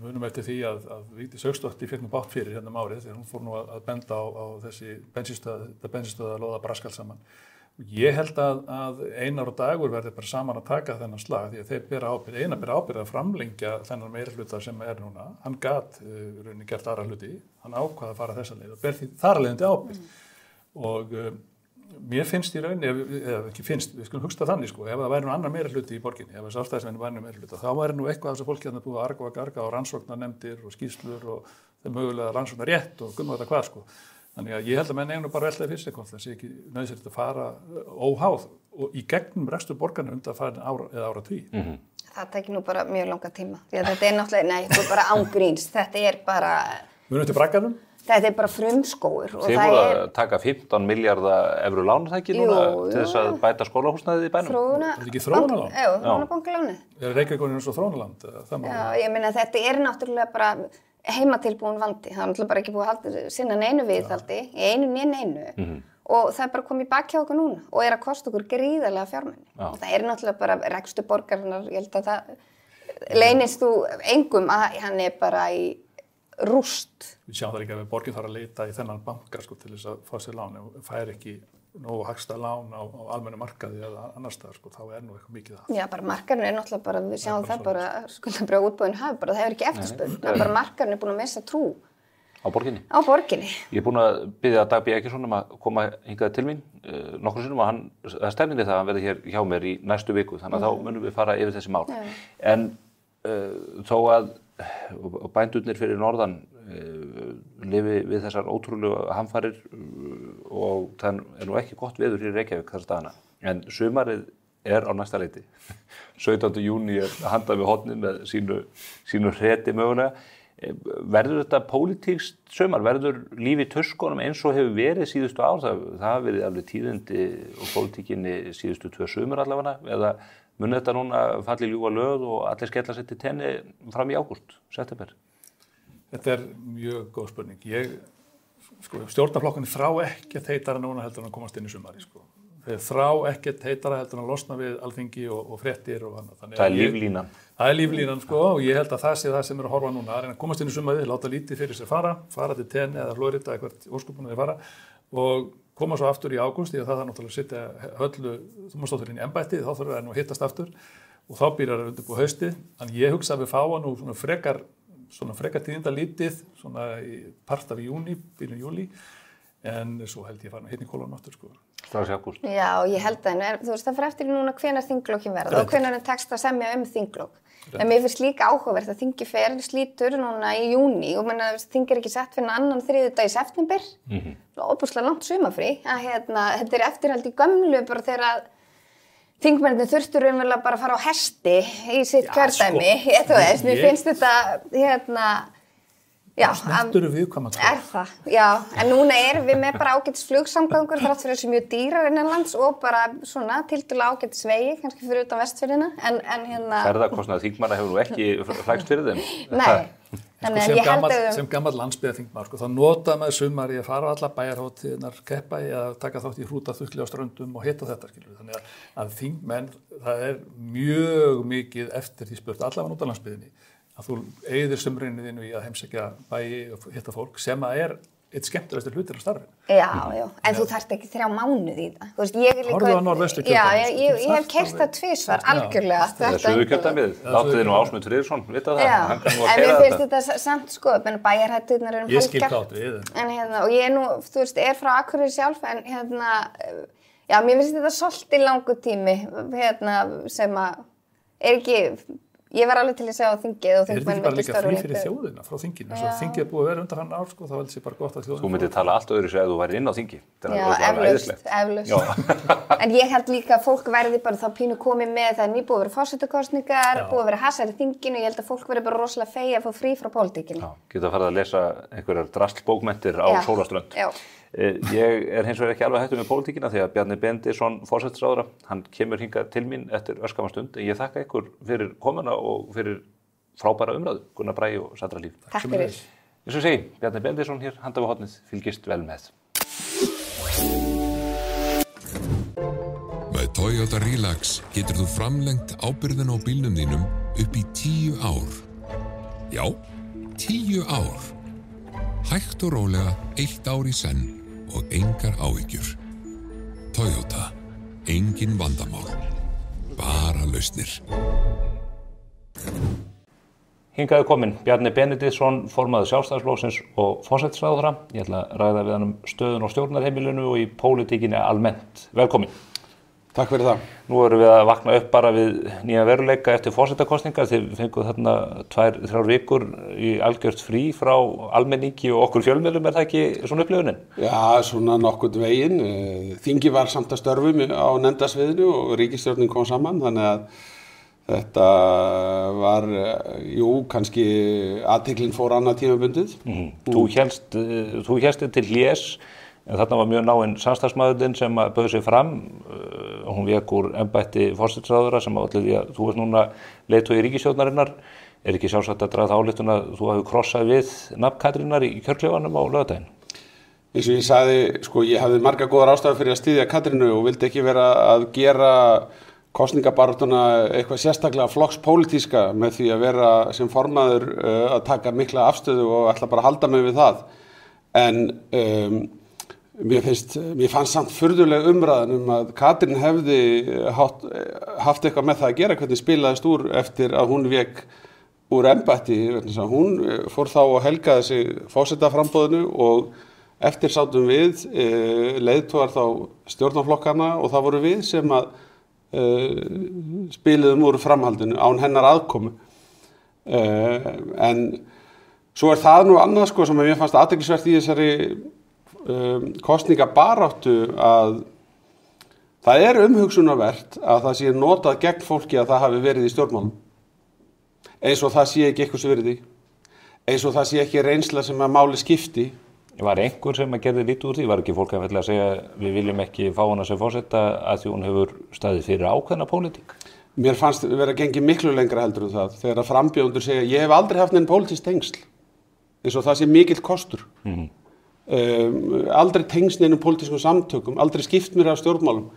munum eftir því að Vigdís Hauksdóttir fékk nú bátt fyrir hérna árið þegar hún fór nú að benda á þessi bensínstöða loða braskal saman. Ég held að Einar og Dagur verði bara saman að taka þennan slag því að þeir bera ábyrgð. Einar bera ábyrgð að framlengja þennan meirihluta sem er núna. Hann gat rauninni gert aðra hluti, hann ákvað að fara þessa leið og ber því þar af leiðandi ábyrgð. Og mér finnst í rauninni, eða ekki finnst, við skulum hugsa þannig sko, ef það væri nú annar meirihluti í borginni, ef þessi Sjálfstæðismenn væri meirihluta, þá væri nú eitthvað af þessu fólki að búið að arga og garga á rannsóknarnefndir og skýrslur og þeim mögulega rannsóknarrétt og guðum þetta hvað sko. Þannig að ég held að menn eiginu bara veltaði fyrir sig hvort það sé ekki nauðsynlegt að fara óháð og í gegnum rekstur borgarna undanfarin ára eða áratugi. Það tekir nú bara mjög langa tíma. Því að þetta er náttúrulega, nei, þetta er bara án gríns. Þetta er bara... Munum til bragganum? Þetta bara frumskógur. Þið voru að taka 15 milljarða evru lán það ekki núna til þess að bæta skólahúsnæðið í bænum? Er þetta ekki þróunarlán? Já, þróunarbankalánið. Er Reykjavík eins og þróunarland? Já, ég meina þetta náttúrulega bara heimatilbúin vandi. Það náttúrulega bara ekki búið að sinna neinu viðhaldi, í einu né neinu. Og það bara komið í baki á okkur núna og að kosta okkur gríðarlega fjármuni. Það náttúrulega bara rekstur borgarinnar, ég held að það leynist þú engum að hann bara í rúst. Við sjáum það líka að borgin þarf að leita í þennan banka til þess að fá sér lán og fær ekki nógu hagstæð lán á almennu markaði eða annars staðar, þá nú eitthvað mikið það. Já, bara markaðurinn náttúrulega bara, við sjáum það bara, skuldabréfa útboðin hafi bara, það hefur ekki eftirspurn. Bara markaðurinn búin að missa trú. Á borginni? Á borginni. Ég búin að biðja Dag B. Eggertsson að koma hingað til mín nokkrum sinnum og það stefnir það að hann verði hér hjá mér í næstu viku, þannig að þá munum við fara yfir þessi mál. En þó að bændurnir fyrir norðan lifi við þessar ótrúlegu hamfarir og það nú ekki gott veður hér í Reykjavík þessa dagana. En sumarið á næsta leiti. 17. júní handað við hornið með sínu hreti mögulega. Verður þetta pólitískt sumar? Verður lífi í tuskunum eins og hefur verið síðustu ár? Það hafa verið alveg tíðindi og pólitíkinni síðustu 2 sumur allavega, eða mun þetta núna falli ljúga lög og allir skella sér til tenni fram í ágúst, september? Þetta mjög góð spurning. Stjórnarflokkurinn þrá ekkert heitara núna heldur en að komast inn í sumari. Þeir þrá ekkert heitara heldur en að losna við Alþingi og fréttir og annað. Það er líflínan. Það er líflínan og ég held að það sé það sem að horfa núna. Það er að komast inn í sumari, láta lítið fyrir sér fara til tenni eða Flórida eða hvert óskupun þeir fara og koma svo aftur í ágúst því að það náttúrulega að sitja Höllu Þómasdóttur inn í embætti, þá þurfa að hittast aftur og þá byrjar að undirbúa haustið. Þannig ég hugsa að við fáum nú svona frekar tíðindalítið svona í part af júní, byrjun júlí, en svo held ég að fara hérna í kólunum aftur Strax í ágúst. Já, ég held það, en þú veist það fyrir eftir núna hvenær þinglókin verða og hvenær tekst að semja þinglók. En mér finnst líka áhugavert að þingi slítur núna í júní og þingi ekki sett fyrir annan þriðjudag í september. Óbúslega langt sumafrí. Þetta eftirhald í gömlu bara þegar þingmennirnir þurftu raunverulega bara að fara á hesti í sitt kjördæmi. Þú veist, mér finnst þetta Snertur viðkvæma það, já, en núna erum við með bara ágætis flugsamgöngur þrátt fyrir þessu mjög dýrar innanlands og bara svona tiltölulega ágætis vegi, kannski fyrir utan Vestfirðina, en Ferðakostnaður þingmanna hefur nú ekki flækst fyrir þeim. Nei, þannig að ég held að sem gamall landsbyggðarþingmaður, þá nota maður sumar í að fara á alla bæjarhátíðirnar, keppa í að taka þátt í hrútaþukli á ströndum og hitta þetta, þannig að þingmenn, það mjög mikið eftir því spurt allavega út á landsbyggðinni að þú eyðir sumrinu þínu í að heimsækja bæi og hitta fólk sem að eitt skemmtilegastur hlutir á starfinu. Já, en þú þarft ekki 3 mánuði í það. Þú veist, ég líka... Horfðu á Norðvesturkjördæmið. Já, ég hef keyrt það 2 svar, algjörlega. Það Suðurkjördæmið, láttu þið nú Ásmund Friðriksson vita það. Já, en mér finnst þetta samt en bæjarhætturnar eru Ég skil kátt við. Og ég nú, þú veist, frá Akureyri sjálf, en já, mér finnst þetta svolítið langur tími, sem að ekki... Ég var alveg til að segja á þingið og þingmenn bara líka frí fyrir þjóðina frá þinginu. Þingið búið að vera undan hann ár, þá held ég bara gott að þjóðina... Þú myndir tala allt öðru sér að þú væri inn á þingi. Já, eflaust. En ég held líka að fólk verði bara þá pínu komið með það nýbúið að vera forsetakosningar, búið að vera hasar í þinginu, ég held að fólk verði bara rosalega fegið að fá frí frá pólitíkinni. Já, geta farið að lesa einhverjar drastlbókmenntir á Sólaströnd. Ég hins vegar ekki alveg hættur með pólitíkina því að Bjarni Benediktsson forsætisráðherra, hann kemur hingað til mín eftir örskamma stund. Ég þakka ykkur fyrir komuna og fyrir frábæra umræðu, Gunnar Bragi og Sandra Líf. Takk fyrir. Eins og segi, Bjarni Benediktsson hér, handa við hornið, fylgist vel með. Með Toyota Relax getur þú framlengt ábyrgðina á bílnum þínum upp í 10 ár. Já, 10 ár. Hægt og rólega 1 ár í senn og engar áhyggjur. Toyota. Engin vandamál. Bara lausnir. Hingað kominn Bjarni Benediktsson, formaður Sjálfstæðisflokksins og forsætisráðherra. Ég ætla að ræða við hann stöðun á stjórnarheimilinu og í pólitíkinni almennt. Velkomin. Takk fyrir það. Nú erum við að vakna upp bara við nýja veruleika eftir forsetakosningar. Þið fenguð þarna 2-3 vikur í algjört frí frá almenningi og okkur fjölmiðlum, það ekki svona upplifunin? Já, svona nokkurn veginn. Þingi var samt að störfum á nefndasviðinu og ríkisstjórnin kom saman, þannig að Þetta var, kannski athyglin fór annað tímabundið. Þú hélst til hlés, en þarna var mjög náinn samstarfsmaðurinn sem bauð sig fram. Hún vék úr embætti forsætisráðherra sem olli því að þú ert núna leiðtogi ríkisstjórnarinnar. Ekki sjálfsagt að draga þá ályktun að þú hafi krossað við nafn Katrínar í kjörklefanum á laugardaginn? Eins og ég sagði, ég hafði marga góðar ástæður fyrir að styðja Katrínu og vildi ekki vera að gera kosningabaráttuna eitthvað sérstaklega flokkspólitíska með því að vera sem formaður að taka mikla afstöðu og ætla bara að halda mig við það. En mér fannst samt furðuleg umræðan að Katrín hefði haft eitthvað með það að gera, hvernig spilaðist úr eftir að hún vék úr embætti. Hún fór þá og helgaði sig forsetaframboðinu og eftir sátum við leiðtogar þá stjórnarflokkana og það voru við sem að spiluðum úr framhaldinu án hennar aðkomu. En svo það nú annað sem mér fannst athyglisvert í þessari kosningabaráttu að það umhugsunarvert að það sé notað gegn fólki að það hafi verið í stjórnmálum. Eins og það sé ekki eitthvað sem verið í. Eins og það sé ekki reynsla sem að máli skipti. Var einhver sem að gerði lítið úr því? Var ekki fólk að segja við viljum ekki fá hana sem forseta að því hún hefur staðið fyrir ákveðna pólitík? Mér fannst vera gengið miklu lengra heldur það. Þegar að frambjóðendur segja ég hef aldrei haft neinn pólitískt tengsl. Eins og það sé mikill kostur. Aldrei tengsl neinum pólitískum samtökum, aldrei skipt mér af stjórnmálum.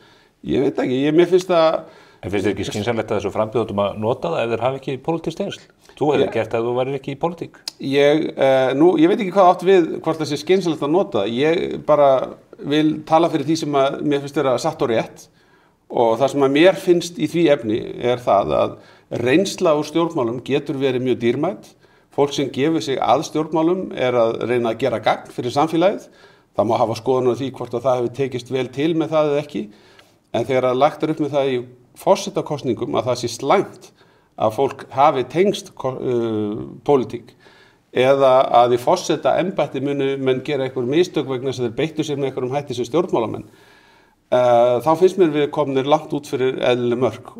Ég veit ekki, mér finnst það. En finnst þér ekki skynsamlegt að þessu frambjóðendum að nota það ef þeir hafi ekki pólitískt tengsl? Þú hefur gert að þú værir ekki í pólitík. Ég veit ekki hvað átt við hvort það sé skynsamlegt að nota. Ég bara vil tala fyrir því sem að mér finnst vera satt og rétt og það sem að mér finnst í því efni það að reynsla úr stjórnmálum getur verið mjög dýrmæt. Fólk sem gefur sig að stjórnmálum að reyna að gera gagn fyrir samfélagið. Það má hafa skoðun á því hvort að það hefur tekist vel til með það eða ekki. En þegar að lagt upp með það í forsetakosningum að það sé slæmt að fólk hafi tengst pólitík eða að í forseta embætti munu menn gera einhver mistök vegna þess að þeir beittu sér með einhverjum hætti sem stjórnmálamenn. Þá finnst mér við komnir langt út fyrir eðlileg mörk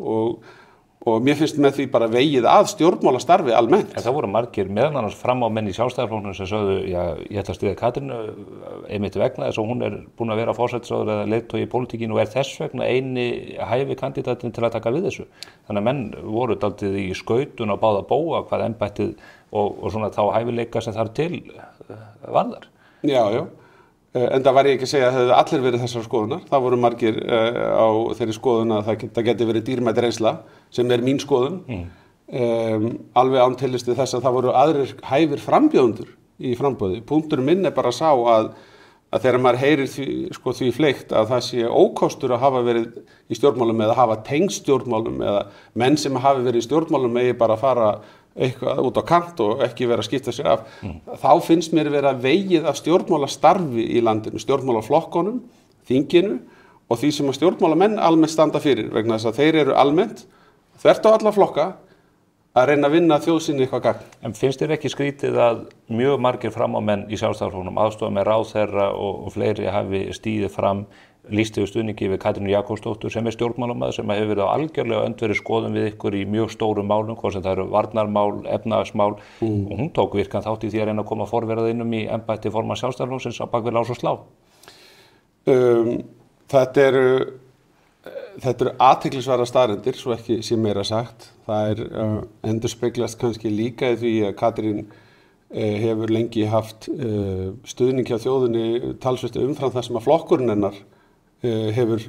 og mér finnst með því bara vegið að stjórnmálastarfi almennt. En það voru margir meðan annars fram á menn í Sjálfstæðisflokknum sem sögðu, ég ætla að styðja Katrínu einmitt vegna þess að hún búin að vera forsætisráðherra eða leiðtogi í pólitíkinu og þess vegna eini hæfi kandidatinn til að taka við þessu. Þannig að menn voru dálítið í skautun á báða bóa hvað embættið og svona þá hæfileika sem þar til varðar. Já. En það var ég ekki að segja að það hefði allir verið þessar skoðunar. Það voru margir á þeirri skoðun að það geti verið dýrmæt reynsla sem mín skoðun. Alveg án tillisti þess að það voru aðrir hæfir frambjóðendur í framboði. Punkturinn minn bara sá að þegar maður heyrir því fleygt að það sé ókostur að hafa verið í stjórnmálum eða hafa tengst stjórnmálum eða menn sem hafi verið í stjórnmálum megi bara fara eitthvað út á kant og ekki vera að skipta sér af. Þá finnst mér vera vegið af stjórnmálastarfi í landinu, stjórnmálaflokkunum, þinginu og því sem að stjórnmálamenn almennt standa fyrir vegna þess að þeir eru almennt þvert á alla flokka að reyna að vinna þjóðsynni eitthvað gagn. En finnst þér ekki skrítið að mjög margir frammámenn í Sjálfstæðisflokknum aðstofa með ráðherra og fleiri hafi stíðið fram lýst yfir stuðningi við Katrínu Jakobsdóttur sem stjórnmálamaður sem hefur verið á algjörlega öndverið skoðun við ykkur í mjög stórum málum, hvort sem það eru varnarmál, efnahagsmál og hún tók virkan þátt í því að reyna að koma forverðinum í embætti formanns Sjálfstæðisflokksins á bak við lás og slá. Þetta eru athyglisverðar staðreyndir, svo ekki sé meira sagt. Það endurspeglast kannski líka í því að Katrín hefur lengi haft stuðning hjá þjóðinni talsvert umfram það sem að flokkurinn hennar hefur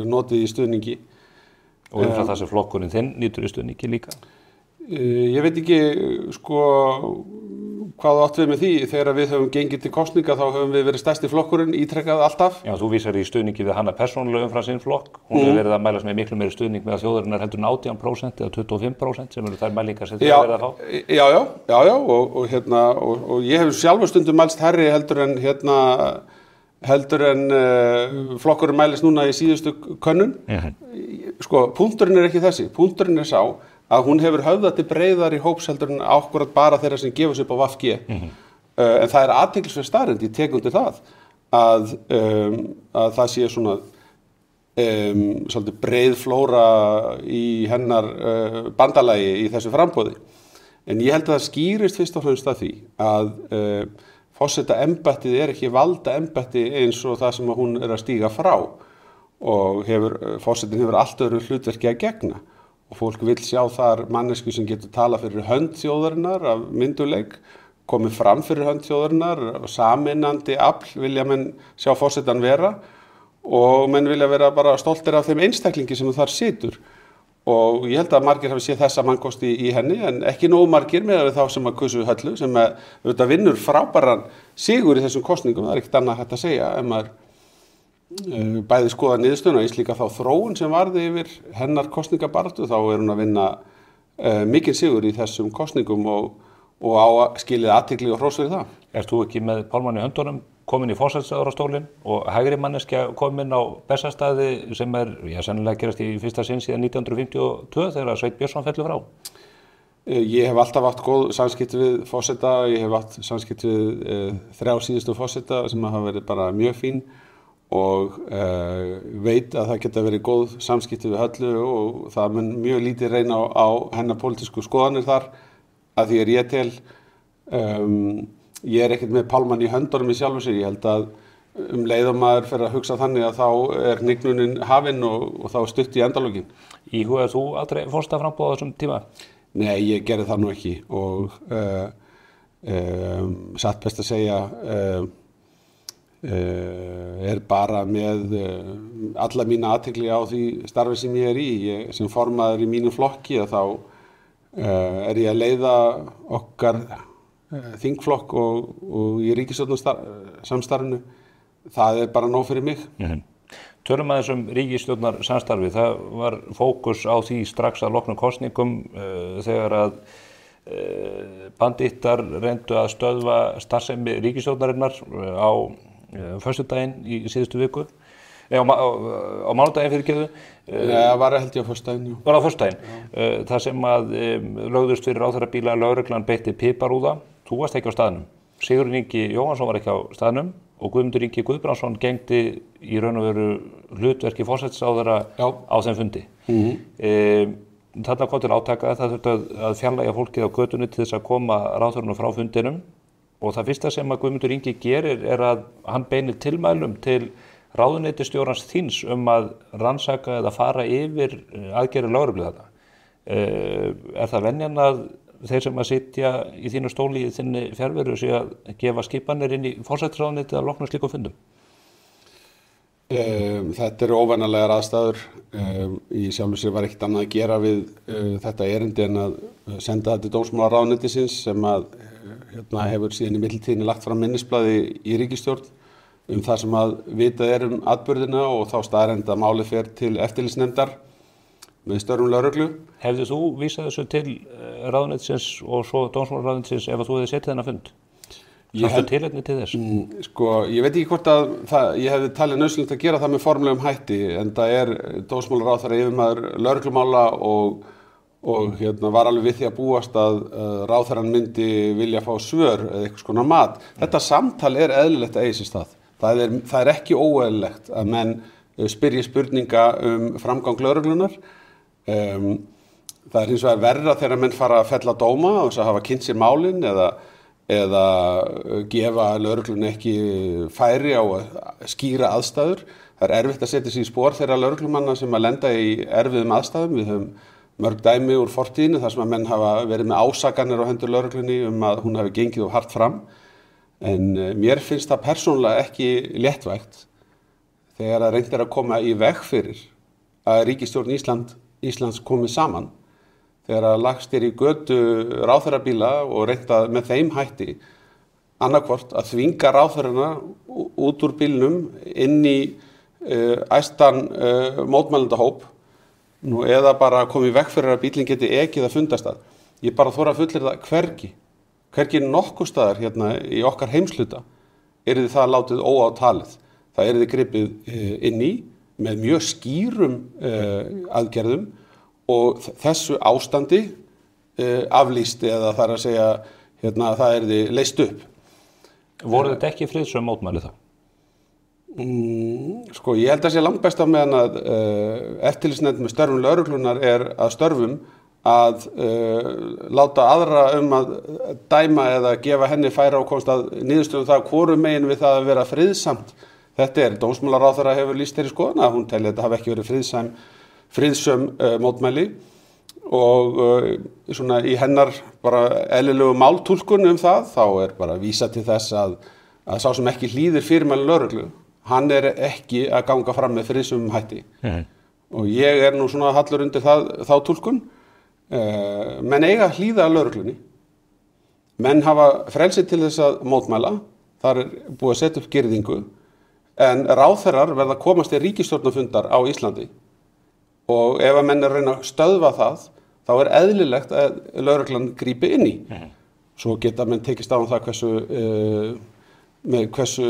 notið í stuðningi. Og umfram það sem flokkurinn þinn nýtur í stuðningi líka? Ég veit ekki hvað átt við með því. Þegar við höfum gengið til kosninga þá höfum við verið stærsti flokkurinn ítrekkað alltaf. Já, þú vísar í stuðningi við hana persónulega umfram sinn flokk. Hún hefur verið að mælast með miklu meiri stuðning með að þjóðarinnar heldur en 18% eða 25% sem eru þær mælingar sem þið verið að fá. Já, og ég hef sjálfur stundum mælst herri heldur en flokkurinn mælist núna í síðustu könnun. Punkturinn ekki þessi. Punkturinn sá að hún hefur höfðað til breiðari hóps heldur en ákvörð bara þeirra sem gefur sig upp á VG. En það athyglisverð staðreynd, ég tek undir það, að það sé svona svolítið breið flóra í hennar bandalagi í þessu framboði. En ég held að það skýrist fyrst og fremst að því að forsetaembættið ekki valda embætti eins og það sem hún að stíga frá og forsetinn hefur allt öðru hlutverki að gegna og fólk vill sjá þar mannesku sem getur tala fyrir hönd þjóðarinnar af mynduleik, komið fram fyrir hönd þjóðarinnar og sameinandi afl vilja menn sjá forsetann vera og menn vilja vera bara stoltir af þeim einstaklingi sem þar situr. Og ég held að margir hafi séð þessa mannkosti í henni, en ekki nógu margir með þá sem að kusu Höllu, sem auðvitað vinnur frábæran sigur í þessum kosningum, það ekkert annað hægt að segja, ef maður bæði skoða niðurstöðuna, eins líka þá þróun sem varði yfir hennar kosningabaráttu, þá hún að vinna mikinn sigur í þessum kosningum og á skilið athygli og hrós fyrir það. Ert þú ekki með Pálmann í höndunum, komin í forsætisráðherrastólinn og hægri manneskja komin á Bessastaði sem sennilega gerast í fyrsta sinn síðan 1952 þegar Sveinn Björnsson fellur frá? Ég hef alltaf haft góð samskipti við forseta, ég hef haft samskipti við 3 síðustu forseta sem hafa verið bara mjög fín og veit að það geta verið góð samskipti við Höllu og það mun mjög lítið reyna á hennar pólitísku skoðanir þar að því ég tel ég ekkert með Pálmann í höndunum í sjálfu sig, ég held að leið og maður fer að hugsa þannig að þá hnignunin hafin og þá stutt í endalokin. Íhugaðir þú aldrei forsetaframboð á þessum tíma? Nei, ég gerði það nú ekki og satt best að segja bara með alla mína athygli á því starfi sem ég í. Ég, sem formaður í mínum flokki að þá ég að leiða okkar þingflokk og í ríkisstjórnarsamstarfinu. Það bara nóg fyrir mig. Tölum aðeins ríkisstjórnarsamstarfi. Það var fókus á því strax að loknum kosningum þegar að bandittar reyndu að stöðva starfsemi ríkisstjórnarinnar á föstudaginn í síðustu viku. Á mánudaginn fyrirgefðu. Það var held ég á föstudaginn. Var á föstudaginn. Það sem að lögðust fyrir ráðherrabíla lögreglan beitti piparúða. Þú varst ekki á staðnum. Sigurður Ingi Jóhannsson var ekki á staðnum og Guðmundur Ingi Guðbrandsson gegndi í raun og veru hlutverki forsætisráðherra á þeim fundi. Þarna kom til átaka, það þurfti að fjarlægja fólkið á götunni til þess að koma ráðherrunum frá fundinum og það fyrsta sem að Guðmundur Ingi gerir að hann beinir tilmælum til ráðuneytisstjórans þíns að rannsaka eða fara yfir aðgerðir lögreglu þarna. Það venjan að þeir sem að sitja í þínu stóli í þinni fjarveru sé að gefa skipanir inn í forsætisráðuneytið að loknum slíkum fundum? Þetta óvanalegar aðstæður. Í sjálfu sér var ekkert annað að gera við þetta erindi en að senda það til dómsmálaráðuneytisins sem að hefur síðan í millitíðinni lagt fram minnisblaði í ríkisstjórn það sem að vitað atburðina og þá staðreynd að málið fer til eftirlitsnefndar með störfum lögreglu. Hefðir þú vísað þessu til ráðuneytisins og svo dómsmálaráðuneytisins ef þú hefði setið þennan fund? Fannstu tilefni til þess? Ég veit ekki hvort að ég hefði talið nauðsynlegt að gera það með formlegum hætti en það dómsmálaráðherra yfirmaður lögreglumála og var alveg við því að búast að ráðherrann myndi vilja fá svör eða eitthvað konar mat. Þetta samtal eðlilegt að eigi sér stað. Það ekki óeðlilegt að menn spyrji spurninga framgang lögreglunar. Það hins vegar verra þegar menn fara að fella dóma og þess að hafa kynnt sér málin eða gefa lögreglunni ekki færi á að skýra aðstæður. Það erfitt að setja sig í spor þeirra lögreglumanna sem að lenda í erfiðum aðstæðum. Við höfum mörg dæmi úr fortíðinni þar sem að menn hafa verið með ásakanir á hendur lögreglunni að hún hafi gengið of hart fram. En mér finnst það persónulega ekki léttvægt þegar að reynt að koma í veg fyrir að ríkisstjórn Íslands komið saman. Þegar að lagst í götu ráðherrabíla og reynt að með þeim hætti annarkvort að þvinga ráðherrana út úr bílnum inn í æstan mótmælendahóp eða bara komið í veg fyrir að bílinn geti ekið að fundastað. Ég bara þora að fullyrða hvergi nokkuð staðar hérna í okkar heimshluta yrði það látið óátalið. Það yrði gripið inn í með mjög skýrum aðgerðum og þessu ástandi aflýst eða það að segja það yrði leyst upp. Voru þetta ekki friðsöm mótmæli þá? Sko, ég held að sé langt best á meðan að eftirlitsnefnd með störfum lögreglunar að störfum að láta aðra að dæma eða gefa henni færa og komast að niðurstöðum það hvorum megin við það að vera friðsamt. Þetta dómsmálaráðherra hefur lýst þeirri skoðun að hún telji að þetta hafi ekki verið friðsöm mótmæli og svona í hennar bara eðlilegu máltúlkun það, þá bara vísa til þess að sá sem ekki hlýðir fyrirmælum lögreglu, hann ekki að ganga fram með friðsömum hætti. Og ég nú svona hallur undir þá túlkun. Menn eiga að hlýða lögreglunni. Menn hafa frelsi til þess að mótmæla, þar búið að setja upp girðingu, en ráðherrar verða að komast til ríkisstjórnarfundar á Íslandi. Og ef að menn reyna að stöðva það, þá eðlilegt að lögreglan grípi inn í. Svo geta menn tekist á það hversu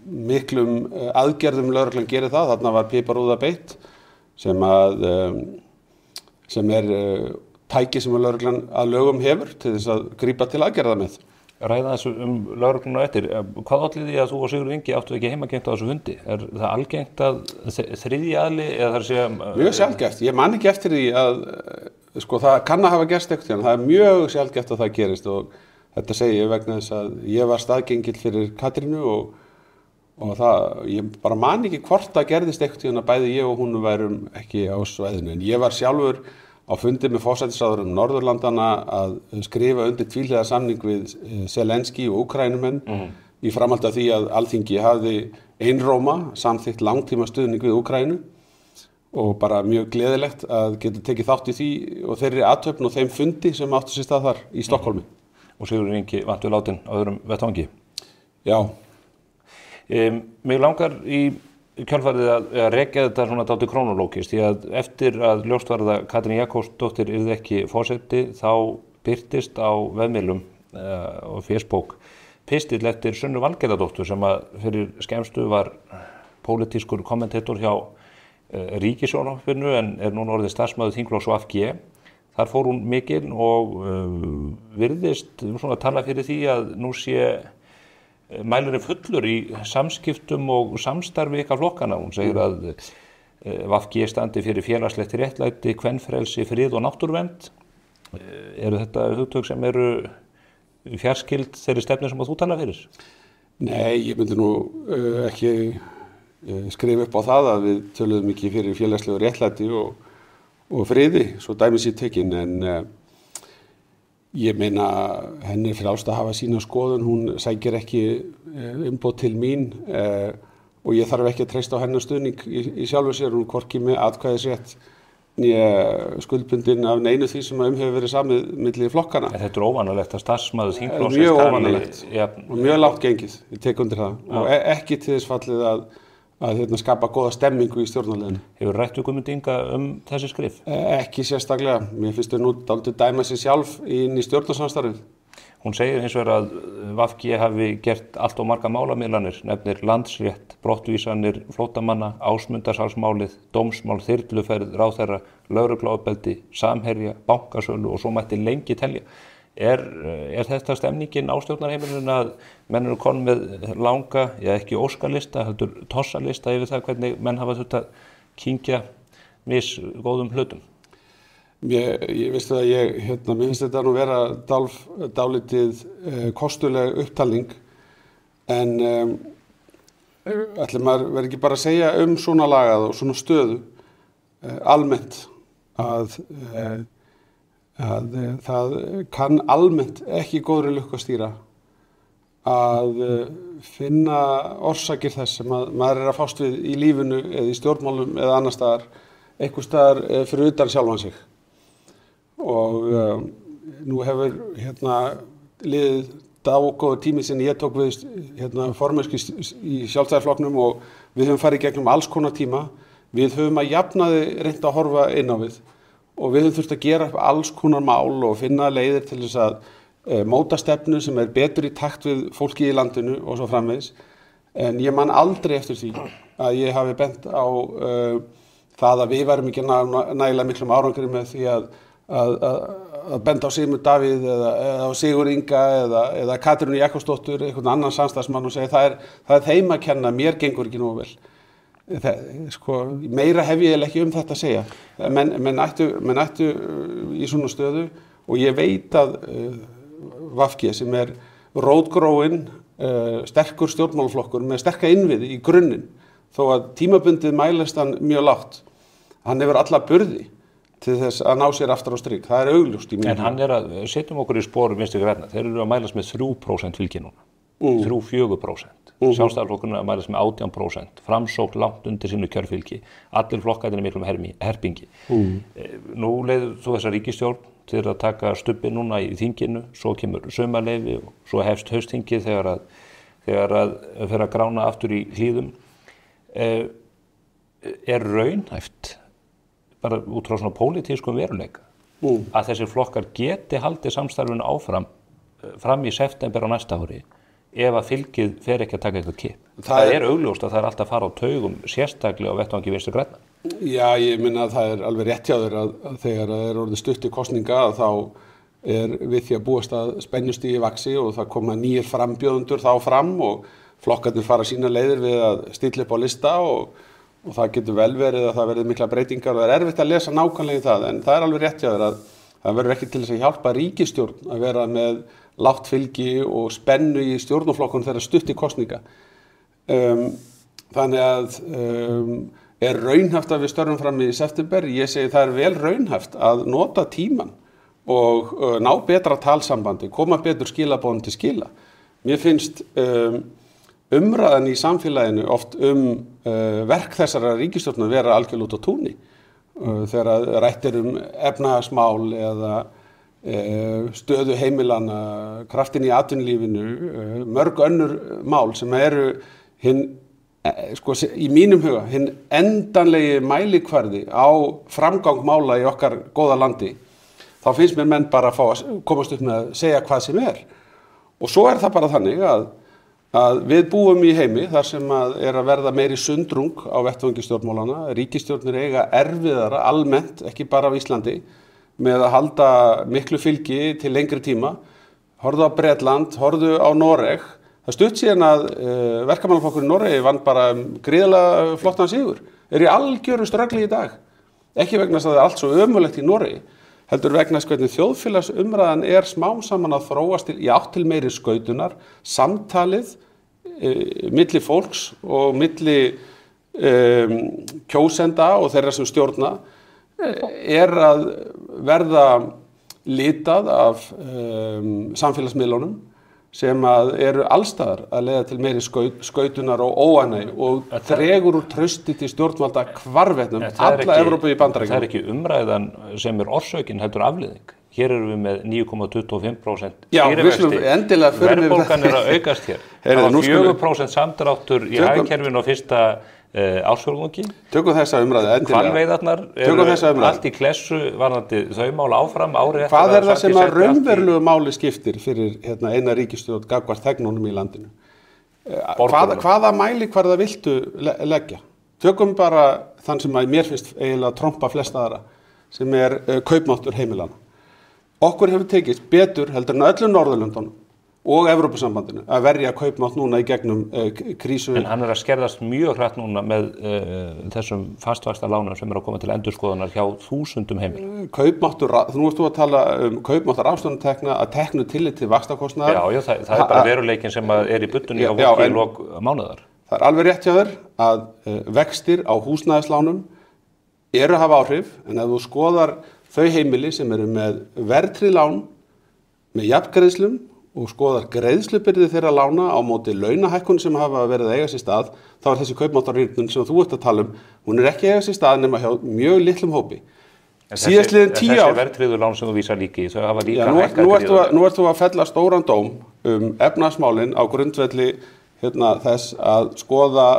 miklum aðgerðum lögreglan gerir það. Þarna var piparúða beitt sem tæki sem lögreglan að lögum hefur til þess að grípa til aðgerða með. Ræða þessu lögregluna eftir. Hvað olli því að þú og Sigurður Ingi áttu ekki heimagengt á þessu fundi? Það algengt að þriðji aðili eða þar sé mjög sjaldgæft. Ég man ekki eftir því að sko það kann að hafa gerst eitthvað. Það mjög sjaldgæft að það gerist og þetta segi ég vegna þess að ég var staðgengill fyrir Katrínu og það, ég bara man ekki hvort það gerðist eitthvað að bæði ég og hún værum ekki á svæðinu. En ég var sjálfur á fundi með forsætisráðherrum Norðurlandana að skrifa undir tvíhliða samning við Zelenski og Úkraínumenn í framhaldi af því að Alþingi hafði einróma samþykkt langtíma stuðning við Úkraínu og bara mjög gleðilegt að geta tekið þátt í því og þeirri athöfn og þeim fundi sem áttu sér stað þar í Stokkhólmi. Og Sigurður Ingi vantur látin á öðrum vettvangi. Já. Mig langar í kjölfarið að rekja þetta svona dálítið krónólógist því að eftir að ljóst var að Katrín Jakobsdóttir yrði ekki forseti þá birtist á vefmiðlum og Facebook pistill eftir Sunnu Valgerðardóttur sem að fyrir skemmstu var pólitískur kommentator hjá Ríkissjónvarpinu en núna orðið starfsmaður þingflokks VG. Þar fór hún mikinn og virðist svona tala fyrir því að nú sé mælurinn fullur í samskiptum og samstarfi ykkar flokkana. Hún segir að VG standi fyrir félagslegt réttlæti, kvenfrelsi, frið og náttúruvernd. Eru þetta hugtök sem eru fjarskild þeirri stefnu sem þú tala fyrir? Nei, ég myndi nú ekki skrifa upp á það að við töluðum ekki fyrir félagslegu réttlæti og friði, svo dæmi sér tekin, en ég meina henni frjálst að hafa sína skoðun, hún sækir ekki umboð til mín og ég þarf ekki að treysta á hennar stuðning í sjálfu sér, hún hvorki með atkvæðisrétt né skuldbundin af neinu því sem hefur verið samið milli flokkana. Þetta óvanalegt að starfsmaður þingflokks mjög óvanalegt og mjög lágt gengið, ég tek undir það og ekki til þess fallið að skapa góða stemmingu í stjórnarliðinu. Hefur rætt við Guðmund Inga þessi skrif? Ekki sérstaklega. Mér finnst þau nú dálítið dæma sig sjálf inn í stjórnarsamstarfið. Hún segir hins vegar að VG hafi gert allt of marga málamiðlanir, nefnir landsrétt, brottvísanir, flóttamanna, ásmundarsalsmálið, dómsmál, þyrluferð, ráðherra, lögregluofbeldi, samherja, bankasölu og svo mætti lengi telja. Er þetta stemningin á stjórnarheimilinu að menn eru konum með langa, ekki óskalista, heldur tossalista yfir það hvernig menn hafa þurft að kyngja misgóðum hlutum? Ég veist að mér finnst þetta nú vera dálítið kostuleg upptalning, en ætli maður verði ekki bara að segja svona lagað og svona stöðu almennt að það kann almennt ekki góðri lukku að stýra að finna orsakir þess sem maður að fást við í lífinu eða í stjórnmálum eða annar staðar, einhvers staðar fyrir utan sjálfan sig. Og nú hefur liðið dágóður tími sem ég tók við formennsku í Sjálfstæðisflokknum og við höfum farið gegnum alls konar tíma. Við höfum að jafnaði reynt að horfa inn á við. Og við höfum þurft að gera upp alls konar mál og finna leiðir til þess að móta stefnu sem betur í takt við fólki í landinu og svo framvegis. En ég man aldrei eftir því að ég hafi bent á það að við værum ekki nægilega miklum árangri með því að að benda á Sigmund Davíð eða á Sigur Inga eða Katrínu Jakobsdóttur, einhvern annan samstarfsmann og segja það er þeim að kenna, mér gengur ekki nógu vel. Sko, meira hef ég ekki þetta að segja. Menn ættu í svona stöðu og ég veit að VG sem rótgróinn, sterkur stjórnmálaflokkur með sterka innviði í grunninn, þó að tímabundið mælist hann mjög lágt. Hann hefur alla burði til þess að ná sér aftur á strik. Það augljóst í mínum. En hann að setjum okkur í spor Vinstri grænna. Þeir eru að mælast með 3% fylgi núna. 3-4%. Sjálfstæðisflokkurinn að mælast með 18%. Framsókn langt undir sínu kjörfylgi. Allir flokkarnir miklum herpingi. Nú leiður þú þessa ríkisstjórn til að taka stubbi núna í þinginu, svo kemur sumarleyfi og svo hefst haustþingið þegar að fer að grána aftur í hlíðum. Raunhæft, bara út frá svona pólitískum veruleika, að þessir flokkar geti haldið samstarfinu áfram fram í september á næsta ári ef að fylgið fer ekki að taka eitthvað kipp. Það augljóst að það alltaf að fara á taugum sérstaklega á vettvangi Vinstri grænna. Já, ég minna að það alveg rétt hjá þér að þegar það orðið stutt í kosninga þá við því að búast að spennustigi vaxi og það koma nýjir frambjóðendur þá fram og flokkarnir fara sína leiðir við að stilla upp á lista og það getur vel verið að það verður mikla breytingar og það erfitt að lesa nákvæmlega í það, en það alveg rétt hjá þér að það verður ekki til þess að hjálpa ríkisstjórn að vera með lágt fylgi og spennu í stjórnarflokkun þegar stutt í kosninga. Þannig að raunhæft að við störfum fram í september. Ég segi það vel raunhæft að nota tíman og ná betra talsambandi, koma betur skilaboðum til skila. Mér finnst umræðan í samfélaginu oft verk þessara ríkisstjórnar vera algjörlega út á túni. Þegar rætt efnahagsmál eða stöðu heimilana, kraftin í atvinnulífinu, mörg önnur mál sem eru sko, í mínum huga hinn endanlegi mælikvarði á framgang mála í okkar góða landi, þá finnst mér menn bara að fá að komast upp með að segja hvað sem og svo það bara þannig að við búum í heimi þar sem að verða meiri sundrung á vettvangi stjórnmálana. Ríkisstjórnir eiga erfiðara almennt, ekki bara á Íslandi, með að halda miklu fylgi til lengri tíma. Horfðu á Bretland, horfðu á Noreg. Það stutt síðan að verkamannaflokkurinn Noregi vann bara gríðarlega flottan sigur. Í algjöru ströggli í dag. Ekki vegna þess að það allt svo ömurlegt í Noregi, heldur vegna þess hvernig þjóðfélagsumræðan smám saman að þróast í átt til meiri skautunar, samtalið milli fólks og milli kjósenda og þeirra sem stjórna að verða litað af samfélagsmiðlunum sem eru allstaðar að leiða til meiri skautunar og óánægju og dregur úr trausti til stjórnvalda hvarvetnum alla Evrópu í Bandaríkjunum. Það ekki umræðan sem orsökin heldur afleiðing. Hér erum við með 9,25% stýrivexti. Verðbólgan að aukast hér. Það var 4% samdráttur í hagkerfinu á fyrsta ársfjórðungi. Tökum þessa umræðu endilega. Hvalveiðarnar allt í klessu varðandi þau mál áfram ári eftir. Hvað það sem að raunverulegu máli skiptir fyrir eina ríkisstjórn gagnvart þegnunum í landinu? Hvaða mælikvarða viltu leggja? Tökum bara þann sem að mér finnst eiginlega trompa flest aðra, sem kaupmáttur heimilana. Okkur hefur tekist betur heldur en öllum Norðurlöndunum og Evrópusambandinu að verja kaupmátt núna í gegnum krísu. En hann að skerðast mjög hratt núna með þessum fastvaxta lánum sem að koma til endurskoðunar hjá þúsundum heimila. Kaupmáttur, nú ert þú að tala kaupmáttar afstöðunartekna að teknu tillit til vaxtakostnaðar. Já, það bara veruleikin sem í buddunni á fólki í lok mánaðar. Það alveg rétt hjá þér að vextir á húsnæðislánum að hafa áhrif, en ef þú skoðar þau heimili sem með verðtryggð lán með jafngreiðslum og skoðar greiðslubyrði þeirra lána á móti launahækkun sem hafa verið að eiga sér stað, þá þessi kaupmáttarrýrnun sem þú ert að tala hún ekki að eiga sér stað nema hjá mjög litlum hópi. Síðastliðin 10 ár. Þessi verðtryggðu lán sem þú vísar líka í, þau hafa líka hækkað gríðarlega. Nú ert þú að fella stóran dóm efnahagsmálin á grundvelli þess að skoða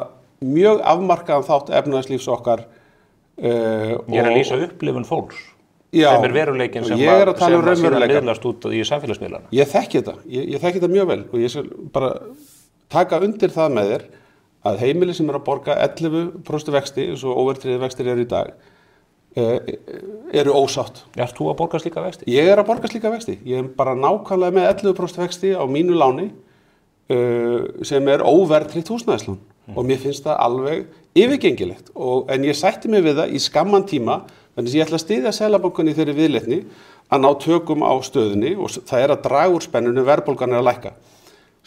mjög afmarkaðan þátt efnahagslífs okkar. Ég að lýsa upplifun fólks. Já, sem veruleikin sem að síðan miðlast út í samfélagsmiðlana. Ég þekki þetta mjög vel og ég skal bara taka undir það með þér að heimili sem að borga 11% vexti, eins og óverðtryggðir vextir í dag, eru ósátt. Ert þú að borga slíka vexti? Ég er að borga slíka vexti. Ég er bara nákvæmlega með 11% vexti á mínu láni sem er óverðtryggt húsnæðislán og mér finnst það alveg yfirgengilegt. En ég sætti mig við það í skamman tíma, þannig að ég ætla að styðja Seðlabankann í þeirri viðleitni að ná tökum á stöðunni og það er að draga úr spennunni, verðbólgan er að lækka.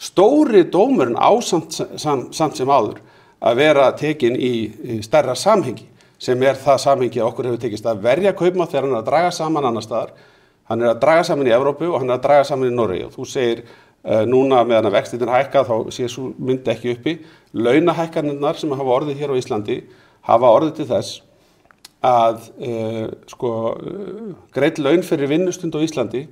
Stóri dómurinn á samt sem áður að vera tekin í stærra samhengi, sem er það samhengi að okkur hefur tekist að verja kaupmátt þegar hann er að draga saman annar staðar. Hann er að draga saman í Evrópu og hann er að draga saman í Noregi. Og þú segir núna meðan að vextirnir hækka þá sé svo myndi ekki uppi. Launahækkanirnar sem hafa orðið hér á Íslandi hafa orðið til þess að greidd laun fyrir vinnustund á Íslandi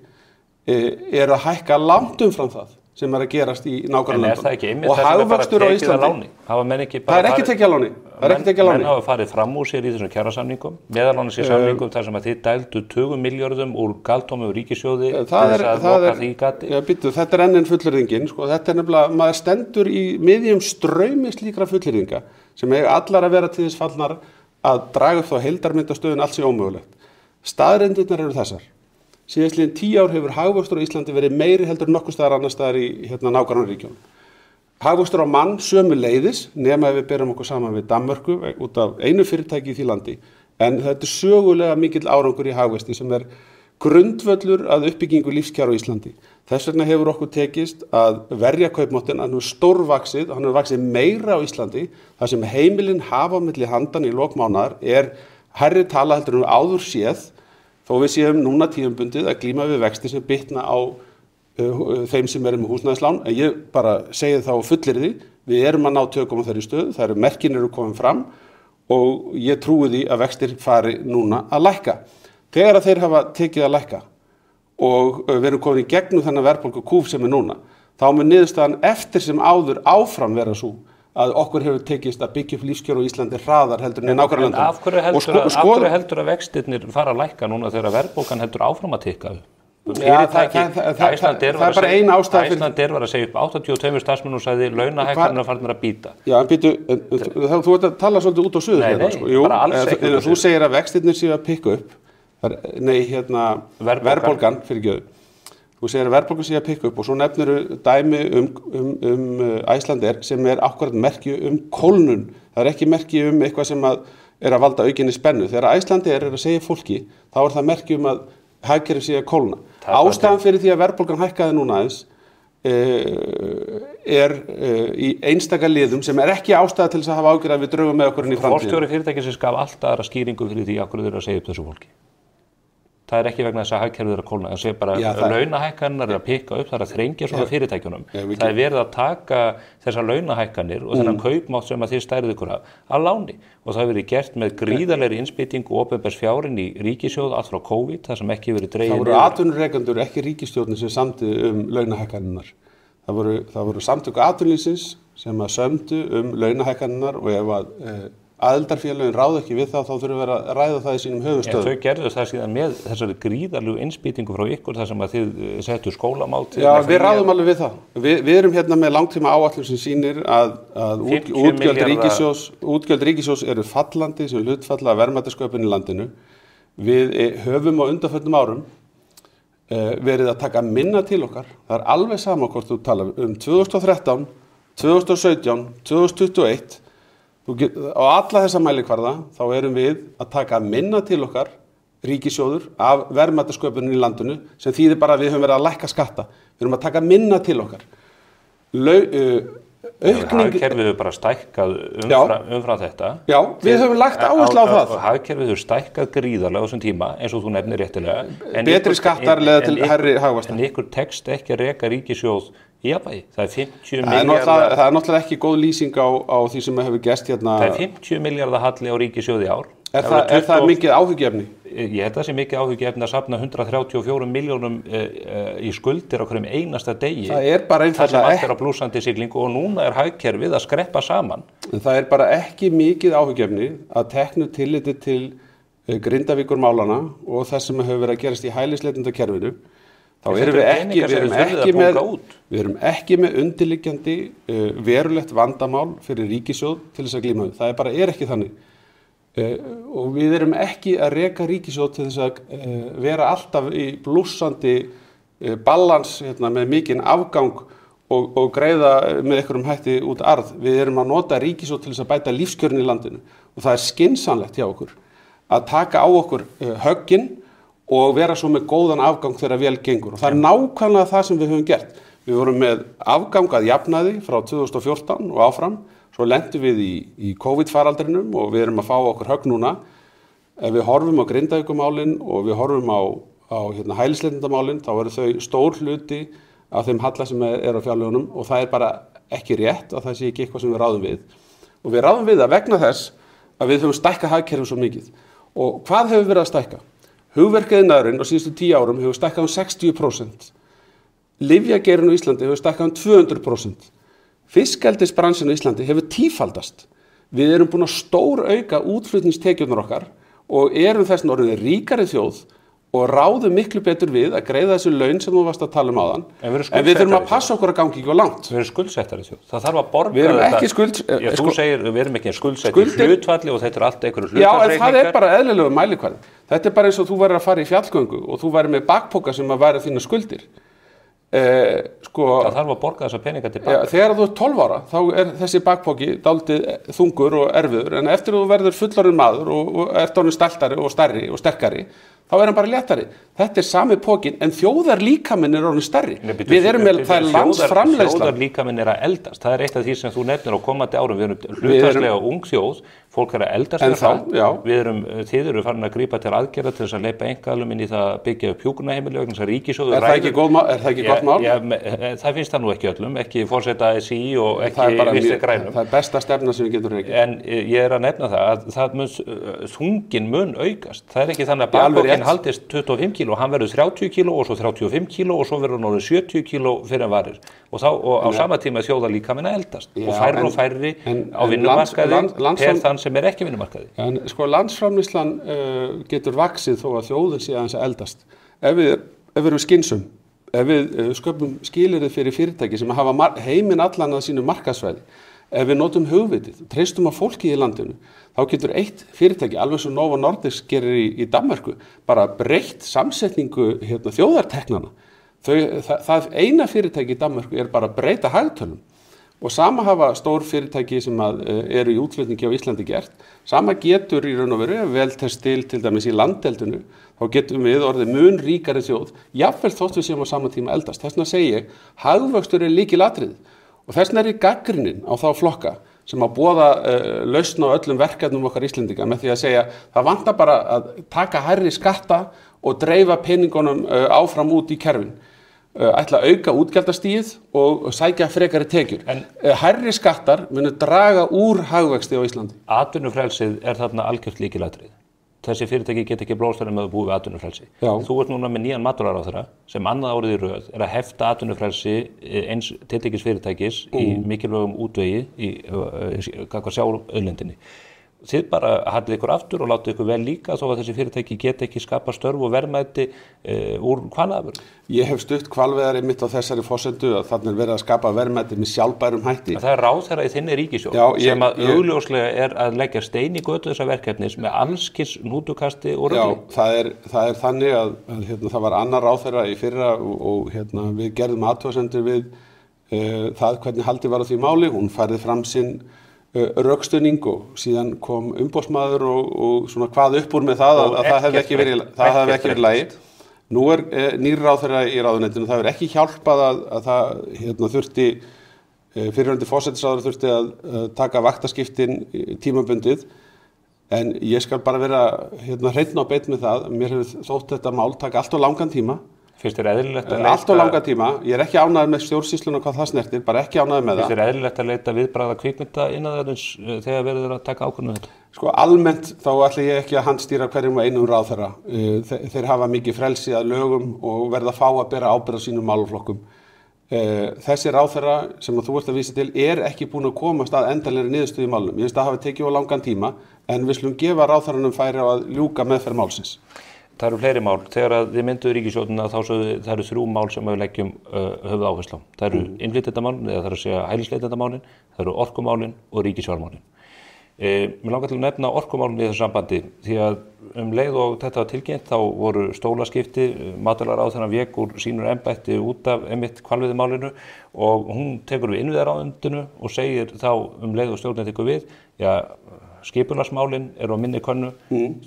eru að hækka langt umfram það sem er að gerast í nágrannalöndum. En er það ekki einmitt þess að bara tekið að láni? Það er ekki tekið að láni. Menn hafa farið fram úr sér í þessum kjarasamningum, meðal annars í samningum þar sem að þið dældu 20 milljörðum úr galtómum ríkissjóði til þess að loka því gati. Já, býttu, þetta er enn fullyrðingin, þetta er nefnilega, maður stendur í miðjum straumi slíkra fullyrðinga sem eiga allar að vera til þess fallnar að draga upp þá heildarmyndastöðun allt sé ómögulegt. Staðreyndirnar eru þessar. Síðastliðin 10 ár hefur hagvöxtur á Íslandi verið meiri heldur en nokkuð staðar annars staðar í nágrannaríkjunum. Hagvöxtur á mann sömuleiðis, nema ef við berum okkur saman við Danmörku út af einu fyrirtæki í því landi, en þetta er sögulega mikill árangur í hagvexti sem er grundvöllur að uppbyggingu lífskjara á Íslandi. Þess vegna hefur okkur tekist að verja kaupmáttin, hann hefur stórvaxið, hann hefur vaxið meira á Íslandi, þar sem heimilin hafa milli handan í lok mánaðar er hærri tala heldur en áður séð, þó við séum núna tímabundið að glíma við vexti sem bitna á þeim sem eru með húsnæðislán. En ég bara segi þá fullyrði, við erum að ná tökum á þeirri stöðu, það eru merkin eru komin fram og ég trúi því að vextir fari núna að lækka. Þegar að þeir hafa tekið að lækka og við erum komin í gegnum þennan verðbólgukúf sem er núna, þá mun niðurstaðan eftir sem áður áfram vera svo að okkur hefur tekist að byggja upp lífskjör á Íslandi hraðar heldur en í nágrannalöndum. En af hverju heldur að vextirnir fara að lækka núna þegar verðbólgan heldur áfram að tikka upp? Það er bara ein ástæða fyrir... Icelandair var að segja upp 82 starfsmenn og sagði launahækkanirnar farnar að bíta. Já, en býtu, þú ert að tala svolítið út á suður. Nei, bara alls ekki. Þú segir að vextirnir séu að pikka upp. Verðbólgan, fyrirgefðu. Þú segir að verðbólgan sé að pikka upp og svo nefnir dæmi Icelandair sem er akkurat merki kólnun. Það er ekki merki eitthvað sem er að valda aukinni spennu. Þegar Icelandair er að segja fólki, þá er það merki að hagkerfið sé að kólna. Ástæðan fyrir því að verðbólgan hækkaði núna aðeins er í einstaka liðum sem er ekki ástæða til þess að hafa ágjörð að við draugum með okkur inn í framtíðina. Forstjóri fyrirtækisins gaf alltaf aðra skýringu fyrir því að hverju þeir að segja upp þessu fólki. Það er ekki vegna þess að hagkerfið er að kólna, það sé bara launahækkanir er að pikka upp, það er að þrengja svona fyrirtækjunum. Það er verið að taka þessar launahækkanir og þennan kaupmátt sem að þið stærðu ykkur að láni og það hefur verið gert með gríðarlegri innspýtingu og opinbers fjárinn í ríkissjóð allt frá COVID, það sem ekki verið dregið. Það voru atvinnurekendur, ekki ríkisstjórnin sem samdi launahækkanirnar. Það voru samtök atvinnulífsins sem að sömdu launahækkanirnar og ef að aðildarfélögin ráð ekki við það, þá þurfum við að ræða það í sínum höfuðstöðum. Þau gerðu það síðan með þessari gríðarlegu innspýtingu frá ykkur þar sem að þið settu skólamál. Já, við ráðum alveg við það. Við erum hérna með langtíma áætlun sem sýnir að útgjöld ríkissjóðs eru fallandi sem hlutfalla verðmætasköpun í landinu. Við höfum á undanförnum árum verið að taka minna til okkar. Það er alveg sama hvort þú talar 2013, 2017, 2021 á alla þessa mælikvarða þá erum við að taka minna til okkar ríkissjóður af verðmætasköpunin í landinu sem þýðir bara að við höfum verið að lækka skatta. Við erum að taka minna til okkar. Hagkerfið hefur bara stækkað umfram þetta. Já, við höfum lagt áherslu á það. Hagkerfið hefur stækkað gríðarlega á þessum tíma eins og þú nefnir réttilega. Betri skattar leiða til hærri hagvaxtar. En ykkur tekst ekki að reka ríkissjóð í jafnvægi. Það er 50 milljarðar. Það er náttúrulega ekki góð lýsing á því sem hefur gerst hérna. Það er 50 milljarðar halli á ríkissjóði í ár. Er það mikið áhyggjuefni? Ég held að það sé mikið áhyggjuefni að safna 134 milljónum í skuldir á hverjum einasta degi. Það er bara einfaldlega það sem allt er á blúsandi siglingu og núna er hagkerfið að skreppa saman. Það er bara ekki mikið áhyggjuefni að teknu tilliti til Grindavíkurmálana og þess sem hefur verið að gerast í hælisleitendakerfinu. Þá erum við ekki með undirliggjandi verulegt vandamál fyrir ríkissjóð til þess að glíma við. Það er ekki þannig. og við erum ekki að reka ríkissjóð til þess að vera alltaf í blússandi balans með mikinn afgang og greiða með einhverjum hætti út arð. Við erum að nota ríkissjóð til þess að bæta lífskjörin í landinu og það er skynsamlegt hjá okkur að taka á okkur höggin og vera svo með góðan afgang þegar vel gengur. Og það er nákvæmlega það sem við höfum gert. Við vorum með afgang að jafnaði frá 2014 og áfram. Svo lentum við í COVID-faraldrinum og við erum að fá okkur högg núna. Ef við horfum á Grindavíkurmálin og við horfum á hælisleitendamálin, þá eru þau stór hluti af þeim halla sem er á fjárlögunum og það er bara ekki rétt að það sé ekki eitthvað sem við ráðum við. Og við ráðum við það vegna þess að við höfum stækkað hagkerfið svo mikið. Og hvað hefur verið að stækka? Hugverkaiðnaðurinn á síðustu 10 árum hefur stækkað 60%. Lyfjageirinn á Íslandi hefur stækkað 200%. Fiskeldisbransin á Íslandi hefur tífaldast. Við erum búin að stórauka útflutningstekjurnar okkar og erum þess vegna orðin ríkari þjóð og ráðum miklu betur við að greiða þessu laun sem þú varst að tala áðan. En við þurfum að passa okkur að gangi ekki á langt. Við erum skuldsettari þjóð. Það þarf að borga þetta. Við erum ekki Þú segir við erum ekki skuldsettari hlutfalli og þetta er allt einhverju hlutfallsreikningar. Já, en það er bara eðlilegu mælikvarði. Þetta er bara eins og þú værir að fara í fjallgöngu og þú værir með bakpoka sem að væri þínar skuldir. Það þarf að borga þessa peninga tilbaka. Þegar þú ert 12 ára þá er þessi bakpoki dálítið þungur og erfiður en eftir að þú verður fullorðinn maður og ert orðinn stæltari og stærri og sterkari þá er hann bara léttari. Þetta er sami pokin en þjóðarlíkaminn er orðinn stærri. Við erum með það er landsframleiðsla. Þjóðarlíkaminn er að eldast. Það er eitt af því sem þú nefnir á komandi árum. Við erum hlutfallslega ung þjóð. Fólk er að eldast með það. Þið eru farin að grípa til aðgerða til þess að leipa einkaaðilum inn í það að byggja upp hjúkrunarheimili vegna þess að ríkissjóður Er það ekki gott mál? Það finnst það nú ekki öllum, ekki forseta ASÍ og ekki Vinstri grænum. Það er besta stefna sem við getum rekið. En ég er að nefna það þunginn mun aukast. Það er ekki þannig að bakpokinn haldist 25 kíló, hann verður 30 kíló og svo 35 kíló og svo verður hann orðinn 70 kíló fyrir en varir. Og á sama tíma þjóðarlíkaminn að eldast og færri á vinnumarkaði þann sem er ekki vinnumarkaði. En landsframleiðslan getur vaxið þó að þjóðin sé aðeins að eldast. Ef við erum skynsum, ef við sköpum skilyrði fyrir fyrirtæki sem hafa heiminn allan að sínu markaðsvæði, ef við notum hugvitið, treystum á fólkið í landinu, þá getur eitt fyrirtæki, alveg sem Novo Nordisk gerir í Danmörku, bara breytt samsetningu þjóðarteknana. Það eina fyrirtæki í Danmörku er bara að breyta hagtölum. Og sama hafa stór fyrirtæki sem eru í útflutningi á Íslandi gert. Sama getur í raun og veru, vel þess til dæmis í landeldinu, þá getum við orðið mun ríkari þjóð, jafnvel þótt við séum á sama tíma eldast. Þess vegna segi ég, hagvöxtur er lykilatriði. Og þess vegna er gagnrýnin á þá flokka sem að boða lausn á öllum verkefnum okkar Íslendinga með því að segja, það vantar bara að taka hærri skatta og dreifa peningunum áfram út í kerfin. Ætla að auka útgjaldastigið og sækja frekari tekjur. En hærri skattar munu draga úr hagvexti á Íslandi. Atvinnufrelsið er þarna algjört lykilatriði. Þessi fyrirtæki get ekki blómstara með að búa við atvinnufrelsi. Þú ert núna með nýjan matvælaráðherra sem annað árið í röð er að hefta atvinnufrelsi eins tiltekins fyrirtækis í mikilvægum útvegi í sjávarauðlindinni. Þið bara haldið ykkur aftur og látið ykkur vel líka þó að þessi fyrirtæki geta ekki skapa störf og verðmæti úr hvalafurðum. Ég hef stutt hvalveiðar einmitt á þessari forsendu að þarna er verið að skapa verðmæti með sjálfbærum hætti. Það er ráðherra í þinni ríkisstjórn sem að augljóslega er að leggja stein í götu þessa verkefnis með allskis hnútukasti og rugli. Já, það er þannig að það var annar ráðherra í fyrra og við gerðum athugasemdir við það hvernig haldið var á því máli. Hún færði fram sinn rökstuðning og síðan kom umboðsmaður og svona hvað upp úr með það að það hefði ekki verið lagi. Nú er nýr ráðherra í ráðuneytinu, það hefur ekki hjálpað að það þurfti, fyrrverandi forsætisráðherra þurfti að taka vaktaskiptin tímabundið, en ég skal bara vera hreinn á beit með það, mér hefur þótt þetta mál taka allt of langan tíma. Finnst þér eðlilegt að leita... Allt of langa tíma, ég er ekki ánægður með stjórnsýsluna hvað það snertir, bara ekki ánægður með það. Finnst þér eðlilegt að leita viðbragða kvikmynda innan þegar verður að taka ákvörðun þetta? Sko almennt þá ætla ég ekki að handstýra hverjum og einum ráðherra. Þeir hafa mikið frelsi að lögum og verða að fá að bera ábyrgð á sínum málaflokkum. Þessi ráðherra sem þú ert að vísa til er ekki búin að komast að endanlegri niðurstöðu í málum. Ég finnst að hafa tekið á langan tíma en við slum gefa ráðherranum færi á að ljúka meðferð málsins. Það eru fleiri mál. Þegar þið mynduðu ríkisstjórnina þá það eru 3 mál sem við leggjum höfð áherslu á. Það eru innflytjendamálin, eða það er að segja hælisleitendamálin, það eru orkumálin og ríkisfjármálin. Mér langar til að nefna orkumálin í þessu sambandi því að leið og þetta var tilkynnt þá voru stólaskipti, matvælaráðherra vék úr sínur embætti út af einmitt hvalveiðimálinu og hún tekur við innviðaráðuneytinu og segir þá leið og stjórnin tekur við, já, skipulagsmálin eru á minni könnu,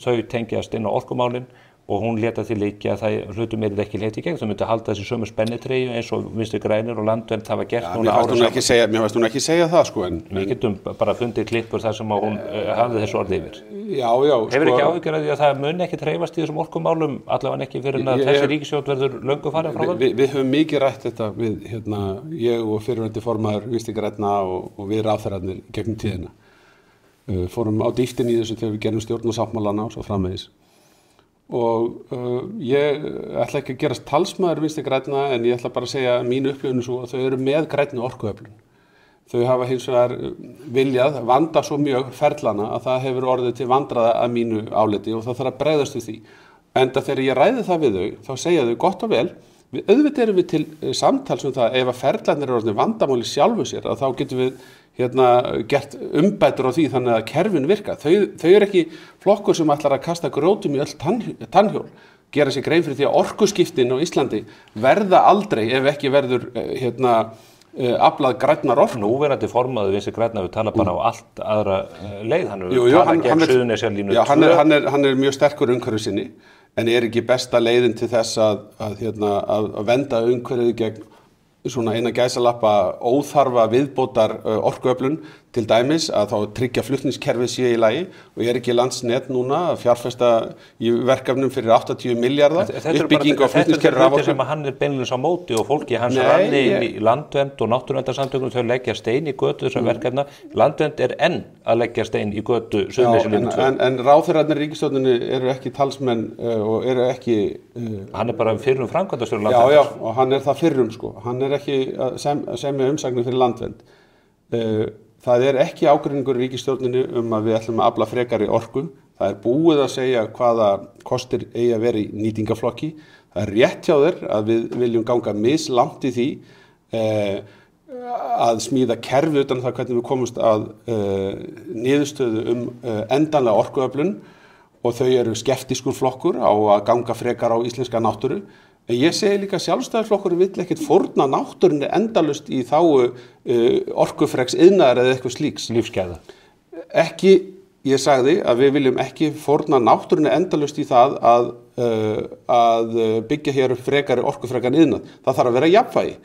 þau tengjast inn á orkumálin og hún lét að því liggja að það hlutum er ekki leitt í gegn, þau myndi halda þessi sömu spennitreyju eins og Vinstri grænir og Landvernd hafa gert núna ára saman. Mér fannst hún ekki segja það sko. Við getum bara fundið klippur þar sem hún hafði þessu orði yfir. Já. Hefur ekki áhyggjur af því að það muni ekki þreifast í þessum orkumálum, allavega ekki fyrir að þessi ríkisstjórn verður löngu farin frá völd? Við höfum mikið rætt þetta við, ég og fyrrverandi formaður Vinstri grænna og við ráðherrarnir gegnum tíðina. Fórum á dýptin í þessu þegar við gerum stjórnarsáttmálana og svo framvegis. Og ég ætla ekki að gerast talsmaður Vinstri grænna en ég ætla bara að segja mín upplifun svo að þau eru með grænni orkuöflun. Þau hafa hins vegar viljað vanda svo mjög ferlana að það hefur orðið til vandraða að mínu áliti og það þarf að bregðast við því. Enda þegar ég ræði það við þau, þá segja þau gott og vel, auðvitað erum við til samtals það ef að ferlanir eru orðin vandamáli sjálfu sér að þá getum við gert umbætur á því þannig að kerfin virka. Þau eru ekki flokkur sem ætlar að kasta grótum í öll tannhjól, gera sér grein fyrir því að orkuskiptin á Íslandi verða aldrei ef ekki verður aflað grænnar orku. Núverandi formaður Vinstri grænna við tala bara á allt aðra leið, hann gegn Suðurnesjalínu 2. Hann er mjög sterkur umhverfissinni, en er ekki besta leiðin til þess að venda umhverfið gegn svona eina gæsalappa óþarfa viðbótar orkuöflun til dæmis að þá tryggja flutningskerfið sé í lagi og er ekki Landsnet núna að fjárfesta í verkefnum fyrir 80 milljarða uppbygging á flutningskerfi raforku. Þetta er sem að hann er beinlínis á móti og fólki hans ranni í Landvernd og náttúruverndarsamtökum þau leggja stein í götu þessar verkefna. Landvernd er enn að leggja stein í götu Suðurnesjalínu 2. En ráðherrarnir í ríkisstjórninni eru ekki talsmenn og eru ekki hann er bara fyrrum framkvæmdastjóri Landvernd. Já, og hann er það fyrrum sko. Hann er ekki að semja umsagnir fyrir Landvernd. Það er ekki ágreiningur í ríkisstjórninni að við ætlum að afla frekari orku. Það er búið að segja hvaða kostir eigi að vera í nýtingaflokki. Það er rétt hjá þér að við viljum ganga mislangt í því að smíða kerfi utan það hvernig við komumst að niðurstöðu endanlega orkuöflun og þau eru skeptískur flokkur á að ganga frekar á íslenska náttúru. En ég segi líka Sjálfstæðisflokkurinn vill ekkert fórna náttúrunni endalaust í þágu orkufreks iðnaðar eða eitthvað slíks. Lífsgæða. Ekki, ég sagði að við viljum ekki fórna náttúrunni endalaust í það að byggja hér upp frekari orkufrekan iðnað. Það þarf að vera jafnvægi.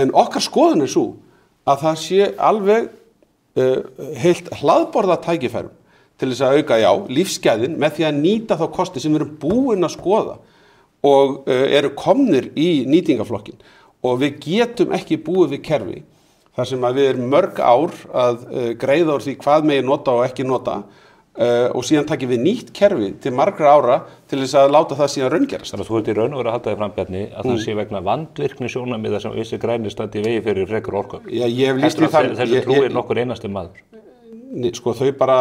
En okkar skoðun er svo að það sé alveg heilt hlaðborða tækifærum til þess að auka lífsgæðin með því að nýta þá kosti sem við erum búin að skoða og eru komnir í nýtingaflokkin og við getum ekki búið við kerfi þar sem að við erum mörg ár að greiða úr því hvað megi nota og ekki nota og síðan takjum við nýtt kerfi til margra ára til þess að láta það síðan raungerast. Þannig að þú ert í raun og verið að halda þig fram, Bjarni, að það sé vegna vandvirkni sjónarmiða sem Vinstri grænir standi í vegi fyrir frekar orku. Já, ég hef lýst því þannig. Þessu trúir nokkur einasti maður. Sko, þau bara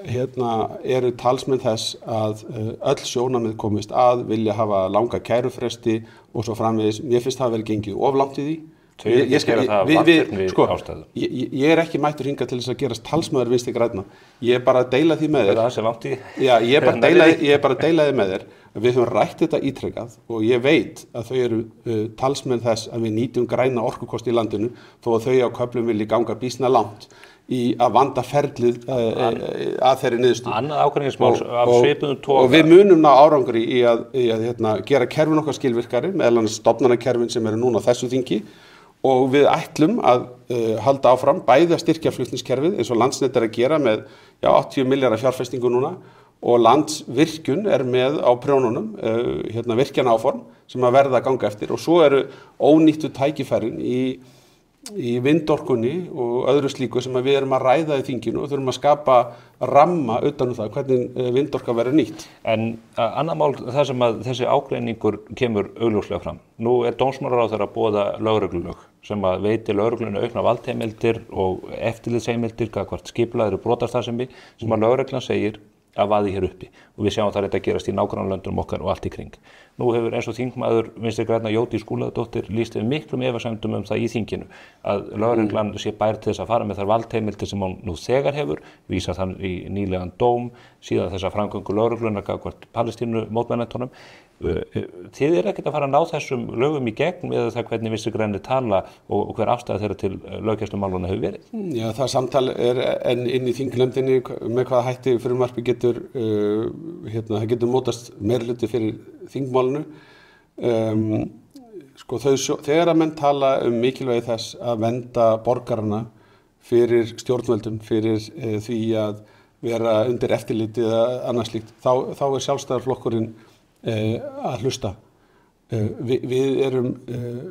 eru talsmenn þess að öll sjónarmið komist að vilja hafa langa kærufresti og svo framvegis. Mér finnst það verið gengið of langt í því. Ég er ekki mættur hingað til þess að gerast talsmaður Vinstri grænna. Ég er bara að deila því með þér. Það sé langt í því. Já, ég er bara að deila því með þér. Við höfum rætt þetta ítrekað og ég veit að þau eru talsmenn þess að við nýtum græna orkukosti í landinu þó að þau á köflum vilji ganga býsna langt í að vanda ferlið að þeirri niðurstöðu. Annað ákvæðingismál af svipuðum toga. Og við munum ná árangri í að gera kerfin okkar skilvirkari, meðal annars stofnanakerfin sem eru núna á þessu þingi og við ætlum að halda áfram bæði að styrkja flutningskerfið eins og Landsnet er að gera með 80 milljarða fjárfestingu núna og Landsvirkjun er með á prjónunum virkjanaáform sem að verða að ganga eftir og svo eru ónýttu tækifærin í vindorkunni og öðru slíku sem við erum að ræða í þinginu og þurfum að skapa ramma utan það hvernig vindorka verður nýtt. En annað mál það sem að þessi ágreiningur kemur augljóslega fram. Nú er dómsmálaráðherra að boða lögreglulög sem að veiti lögreglunni aukna valdheimildir og eftirlitsheimildir gagnvart skipulagðri brotastarfsemi sem að lögreglan segir að vaði hér uppi og við sjáum það þetta gerast í nágrannalöndunum okkar og allt í kring. Nú hefur eins og þingmaður Vinstri grænna Jódís Skúladóttir lýst yfir miklum efasemdum það í þinginu að lögreglan sé bær til þess að fara með þær valdheimildir sem hún nú þegar hefur, vísa þann í nýlegan dóm, síðan þessa framgöngu lögreglunar gagnvart Palestínu mótmælentunum. Þið ekkert að fara að ná þessum lögum í gegn eða það hvernig Vinstri grænir tala og hver afstæða þeirra til löggæslumáluna hefur verið? Já, það samtal enn inn í þingnefndinni með hvaða hætti frumvarpi getur, það getur mótast meirihluti fyrir þingmálinu. Þegar að menn tala mikilvægi þess að vernda borgarana fyrir stjórnvöldum, fyrir því að vera undir eftirliti eða annað slíkt, þá Sjálfstæðisflokkurinn að hlusta. Við erum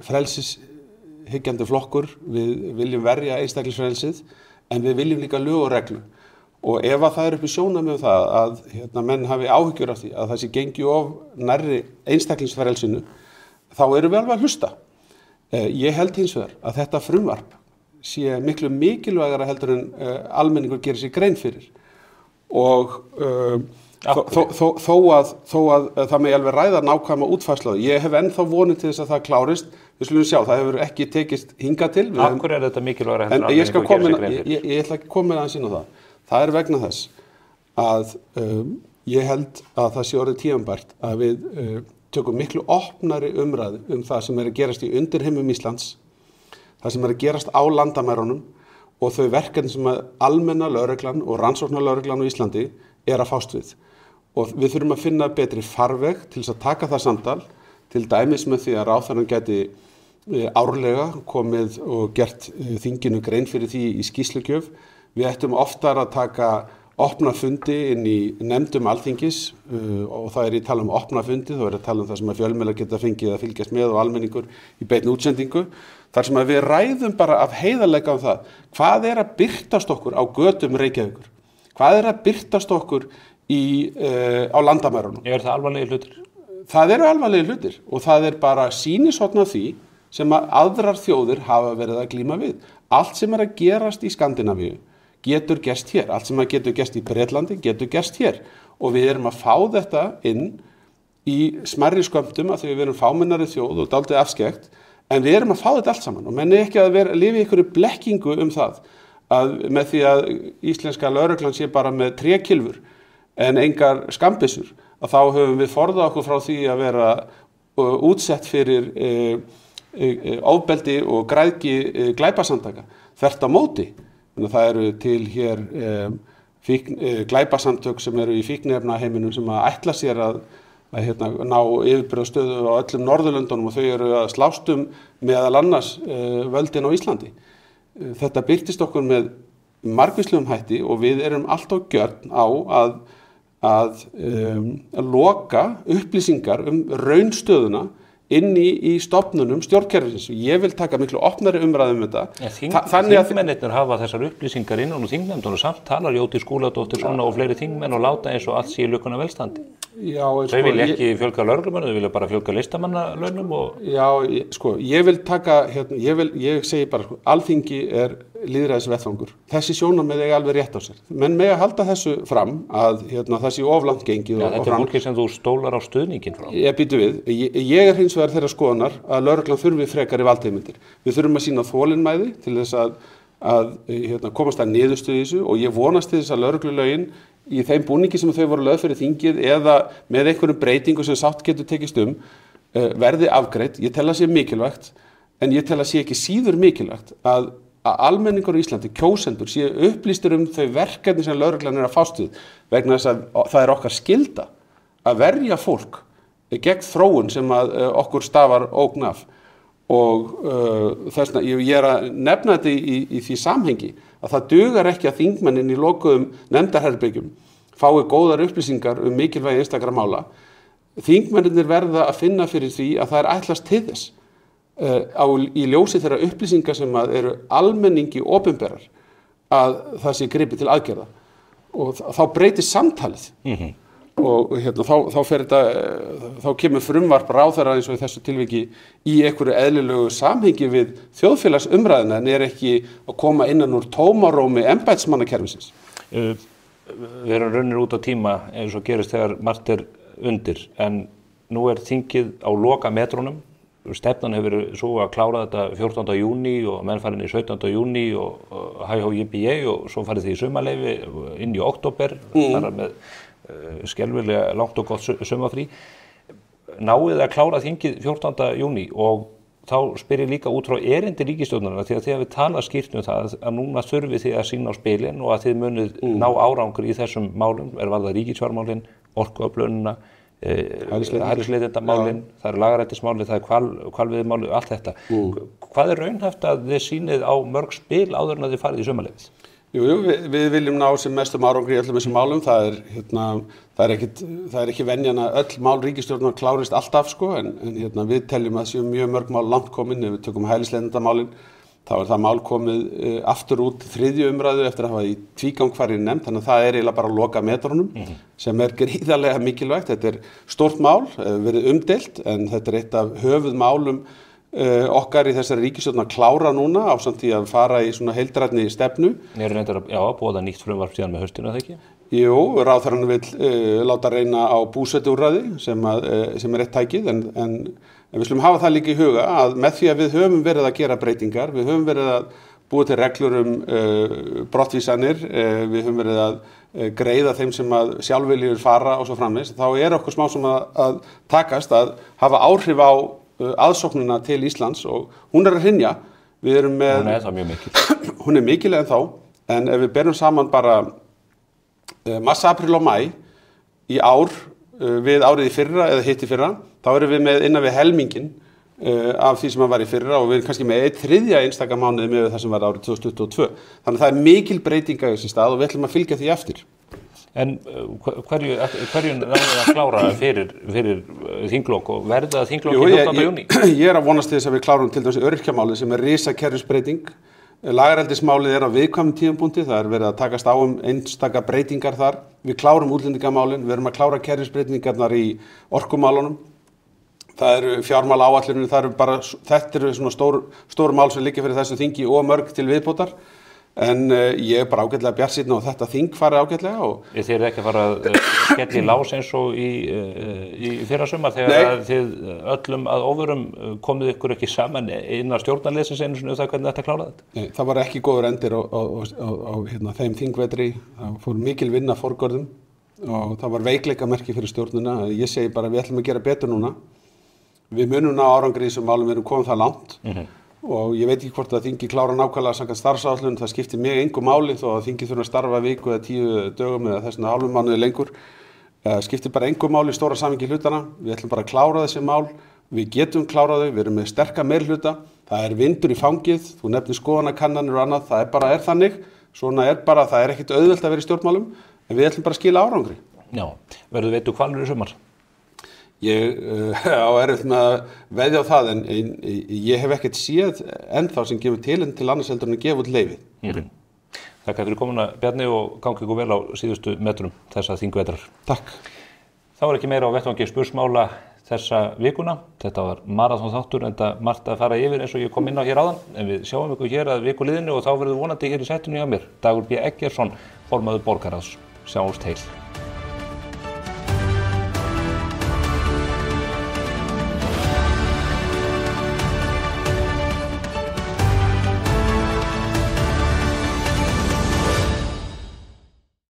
frelsishyggjandi flokkur, við viljum verja einstaklingsfrelsið en við viljum líka lög og reglu og ef að það uppi sjónarmið það að menn hafi áhyggjur af því að það sé gengi of nærri einstaklingsfrelsinu þá erum við alveg að hlusta. Ég held hins vegar að þetta frumvarp sé miklu mikilvægara heldur en almenningur gerir sér grein fyrir og þó að það megi alveg ræða nákvæma útfærslu. Ég hef ennþá vonið til þess að það klárist. Við skulum sjá, það hefur ekki tekist hingað til. Af hverju þetta mikilvægara heldur en ég ætla ekki koma aðeins inn á það. Það vegna þess að ég held að það sé orðið tímabært að við tökum miklu opnari umræðu það sem að gerast í undirheimum Íslands, það sem að gerast á landamærunum og þau verkefni sem að almenna lögreglan og rannsóknarlögreglan á Íslandi að fást við. Og við þurfum að finna betri farveg til þess að taka það samtal, til dæmis með því að ráðherrann gæti árlega komið og gert þinginu grein fyrir því í skýrslugjöf. Við ættum oftar að taka opna fundi inn í nefndum Alþingis og það ég tala opna fundi, þá ég tala það sem að fjölmiðlar geta fengið að fylgjast með og almenningur í beinni útsendingu. Þar sem að við ræðum bara af heiðarleika það, hvað að birtast okkur á götum Reykjavíkur? Hvað að birtast okkur á landamærunum? Það alvarlegir hlutir? Það eru alvarlegir hlutir og það bara sýnishorn af því sem að aðrar þjóðir hafa verið að glíma við. Allt sem að gerast í Skandinavíu getur gerst hér. Allt sem að getur gerst í Bretlandi getur gerst hér. Og við erum að fá þetta inn í smærri skömmtum af því við erum fámennari þjóð og dálítið afskekt. En við erum að fá þetta allt saman og menn ekki að lifa í einhverju blekkingu það að með því að íslenska lögreglan sé bara með trékylfur en engar skambissur, að þá höfum við forðað okkur frá því að vera útsett fyrir ofbeldi og græðgi glæpasamtaka. Þvert á móti. Það eru til hér glæpasamtök sem eru í fíkniefnaheiminum sem að ætla sér að ná yfirburðastöðu á öllum Norðurlöndunum og þau eru að slást meðal annars völdin á Íslandi. Þetta birtist okkur með margvíslegum hætti og við erum alltaf gjörn á að loka upplýsingar raunstöðuna inn í stofnunum stjórnkerfisins. Ég vil taka miklu opnari umræðu þetta. Þingmennirnir hafa þessar upplýsingar innan úr þingnefndunum og samt talar Jódís Skúladóttir svona og fleiri þingmenn og láta eins og allt sé í lukkuna velstandi. Þau vilja ekki fjölga lögreglumönnum, þau vilja bara fjölga listamannalaunum og... Já, ég vil taka, ég segi bara, Alþingi lýðræðisvettvangur. Þessi sjónarmið alveg rétt á sér. Menn mega halda þessu fram að það sé of langt gengið. Þetta fólki sem þú stólar á stuðningin frá. Ég býtu við. Ég hins vegar þeirra skoðunar að lögreglan þurfi frekari valdheimildir. Við þurfum að sýna þolinmæði til þess að komast að niðurstöðu í þessu og ég vonast til þess að lögreglulögin í þeim búningi sem þau voru lögð fyrir þingið eða með einhverjum breytingu sem sátt getur tekist verði afgreitt. Ég tel að sé mikilvægt en ég tel að sé ekki síður mikilvægt að almenningur í Íslandi, kjósendur, séu upplýstir þau verkefni sem lögreglan að fást við vegna þess að það okkar skylda að verja fólk gegn þróun sem að okkur stafar ógn af og þess vegna ég að nefna þetta í því samhengi að það dugar ekki að þingmennin í lokuðum nefndarherbyggjum fái góðar upplýsingar mikilvægi einstakra mála. Þingmennirnir verða að finna fyrir því að það ætlast til þess í ljósi þeirra upplýsingar sem eru almenningi opinberar að það sé gripið til aðgerða og þá breytist samtalið. Og þá kemur frumvarp ráðherra eins og í þessu tilviki í einhverju eðlilegu samhengi við þjóðfélagsumræðuna en ekki að koma innan úr tómarómi embættismannakerfisins. við erum runnir út á tíma eins og gerist þegar margt undir, en nú þingið á loka metrunum. Stefnan hefur verið svo að klára þetta 14. júní og menn farin í 17. júní og hæ-hó-jippi-jé og svo farið því í sumarleyfi inn í október, þar með skelfilega langt og gott sumarfrí. Náið að klára þingið 14. júní og þá spyr ég líka út frá erindi ríkisstjórnarinnar því að þið hafið talað skýrt það að núna þurfið þið að sýna á spilin og að þið munið ná árangur í þessum málum, varðað ríkisfjármálin, orkuöflunina, hælisleitendamálin, það lagarættismálin, það hvalveiðimálin, allt þetta. Hvað raunhæft að þið sýnið á mörg spil áður en að þið farið í sumarleyfið? Jú, við viljum ná sem mestum árangri í öllum þessum málum. Það er ekki venjan að öll mál ríkisstjórnar klárist alltaf, sko, en við teljum að séu mjög mörg mál langt komin. Ef við tökum hælisleitendamálin, þá það mál komið aftur út 3. umræðu eftir að hafa í tvígang farið nefnd, þannig að það eiginlega bara að loka metrunum, sem gríðarlega mikilvægt. Þetta stórt mál, verið umdeilt, en þetta eitt af höfuðmálum okkar í þessari ríkisstjórn að klára núna ásamt því að fara í svona heildrænni stefnu. Reyndar að boða nýtt frumvarp síðan með haustinu, eða ekki? Jú, ráðherrann vill láta reyna á búsetuúrræði sem eitt tækið, en við slum hafa það líka í huga að með því að við höfum verið að gera breytingar, við höfum verið að búa til reglur brottvísanir, við höfum verið að greiða þeim sem að sjálfviljur fara og svo framvegis, þá okkur smá sem að takast að hafa áhrif á aðsóknina til Íslands og hún að hrynja. Við erum með... Hún það mjög mikil. Hún mikil en þá, en ef við berum saman bara mars, apríl og maí í ár við árið í fyrra eða hitt í fyrra, þá erum við með innan við helmingin af því sem var í fyrra og við erum kannski með 1/3 einstaka mánuði með það sem var árið 2022. Þannig að það mikil breytinga í þessi stað og við ætlum að fylgja því eftir. En hverju náðu að klára fyrir þinglok og verða þinglok í 14. júní? Ég að vonast til þess að við klárum til dæmis öryrkjamálið sem risakerfisbreyting. Lagareldismálið á viðkvæmum tímapunkti, það verið að takast á einstaka breytingar þar. Við klárum útlendingamálin, við erum að klára kerfisbreytingarnar í orkumálunum. Það fjármálaáætlunin, þetta svona stór mál sem liggja fyrir þessu þingi og mörg til viðbótar. En ég bara ágætlega bjartsýnn á þetta þing fari ágætlega. Þið eru ekki að fara að skella í lás eins og í fyrra sumar þegar þið öllum að óvörum komið ykkur ekki saman innan stjórnarliðsins einu sinni það hvernig þetta kláraði þetta? Nei, það var ekki góður endir á þeim þingvetri. Það fór mikil vinna forgörðum og það var veikleikamerki fyrir stjórnina. Ég segi bara við ætlum að gera betur núna. Við munum ná árangri í þessum málum, við erum komið það langt. Og ég veit ekki hvort að þingi klára nákvæmlega samkvæmt starfsáætlun, það skiptir mig engu máli þó að þingi þurfa að starfa viku eða 10 dögum eða þess vegna hálfum mánuði lengur. Skiptir bara engu máli í stóra samhengi hlutana, við ætlum bara að klára þessi mál, við getum klárað þau, við erum með sterka meirihluta, það vindur í fangið, þú nefnir skoðanakannanir og annað, það er þannig, svona bara, það ekkert auðvelt að vera í stjórnmálum, en við ætlum bara að skila árangri. Já, verður veitu hvalur í sumar? Ég á erfitt með að veðja á það en ég hef ekkert séð ennþá sem gefur til annars heldur en að gefa út leyfið. Takk fyrir komuna Bjarni og gangi ykkur vel á síðustu metrum þessa þingvetrar. Takk. Þá ekki meira á vettvangi spursmála þessa vikuna. Þetta var maraþonþáttur enda margt að fara yfir eins og ég kom inn á hér áðan. En við sjáum ykkur hér að vikuliðinu og þá verður vonandi hér í sætinu hjá mér. Dagur B. Eggertsson, formaður borgarráðs. Sjáumst heil.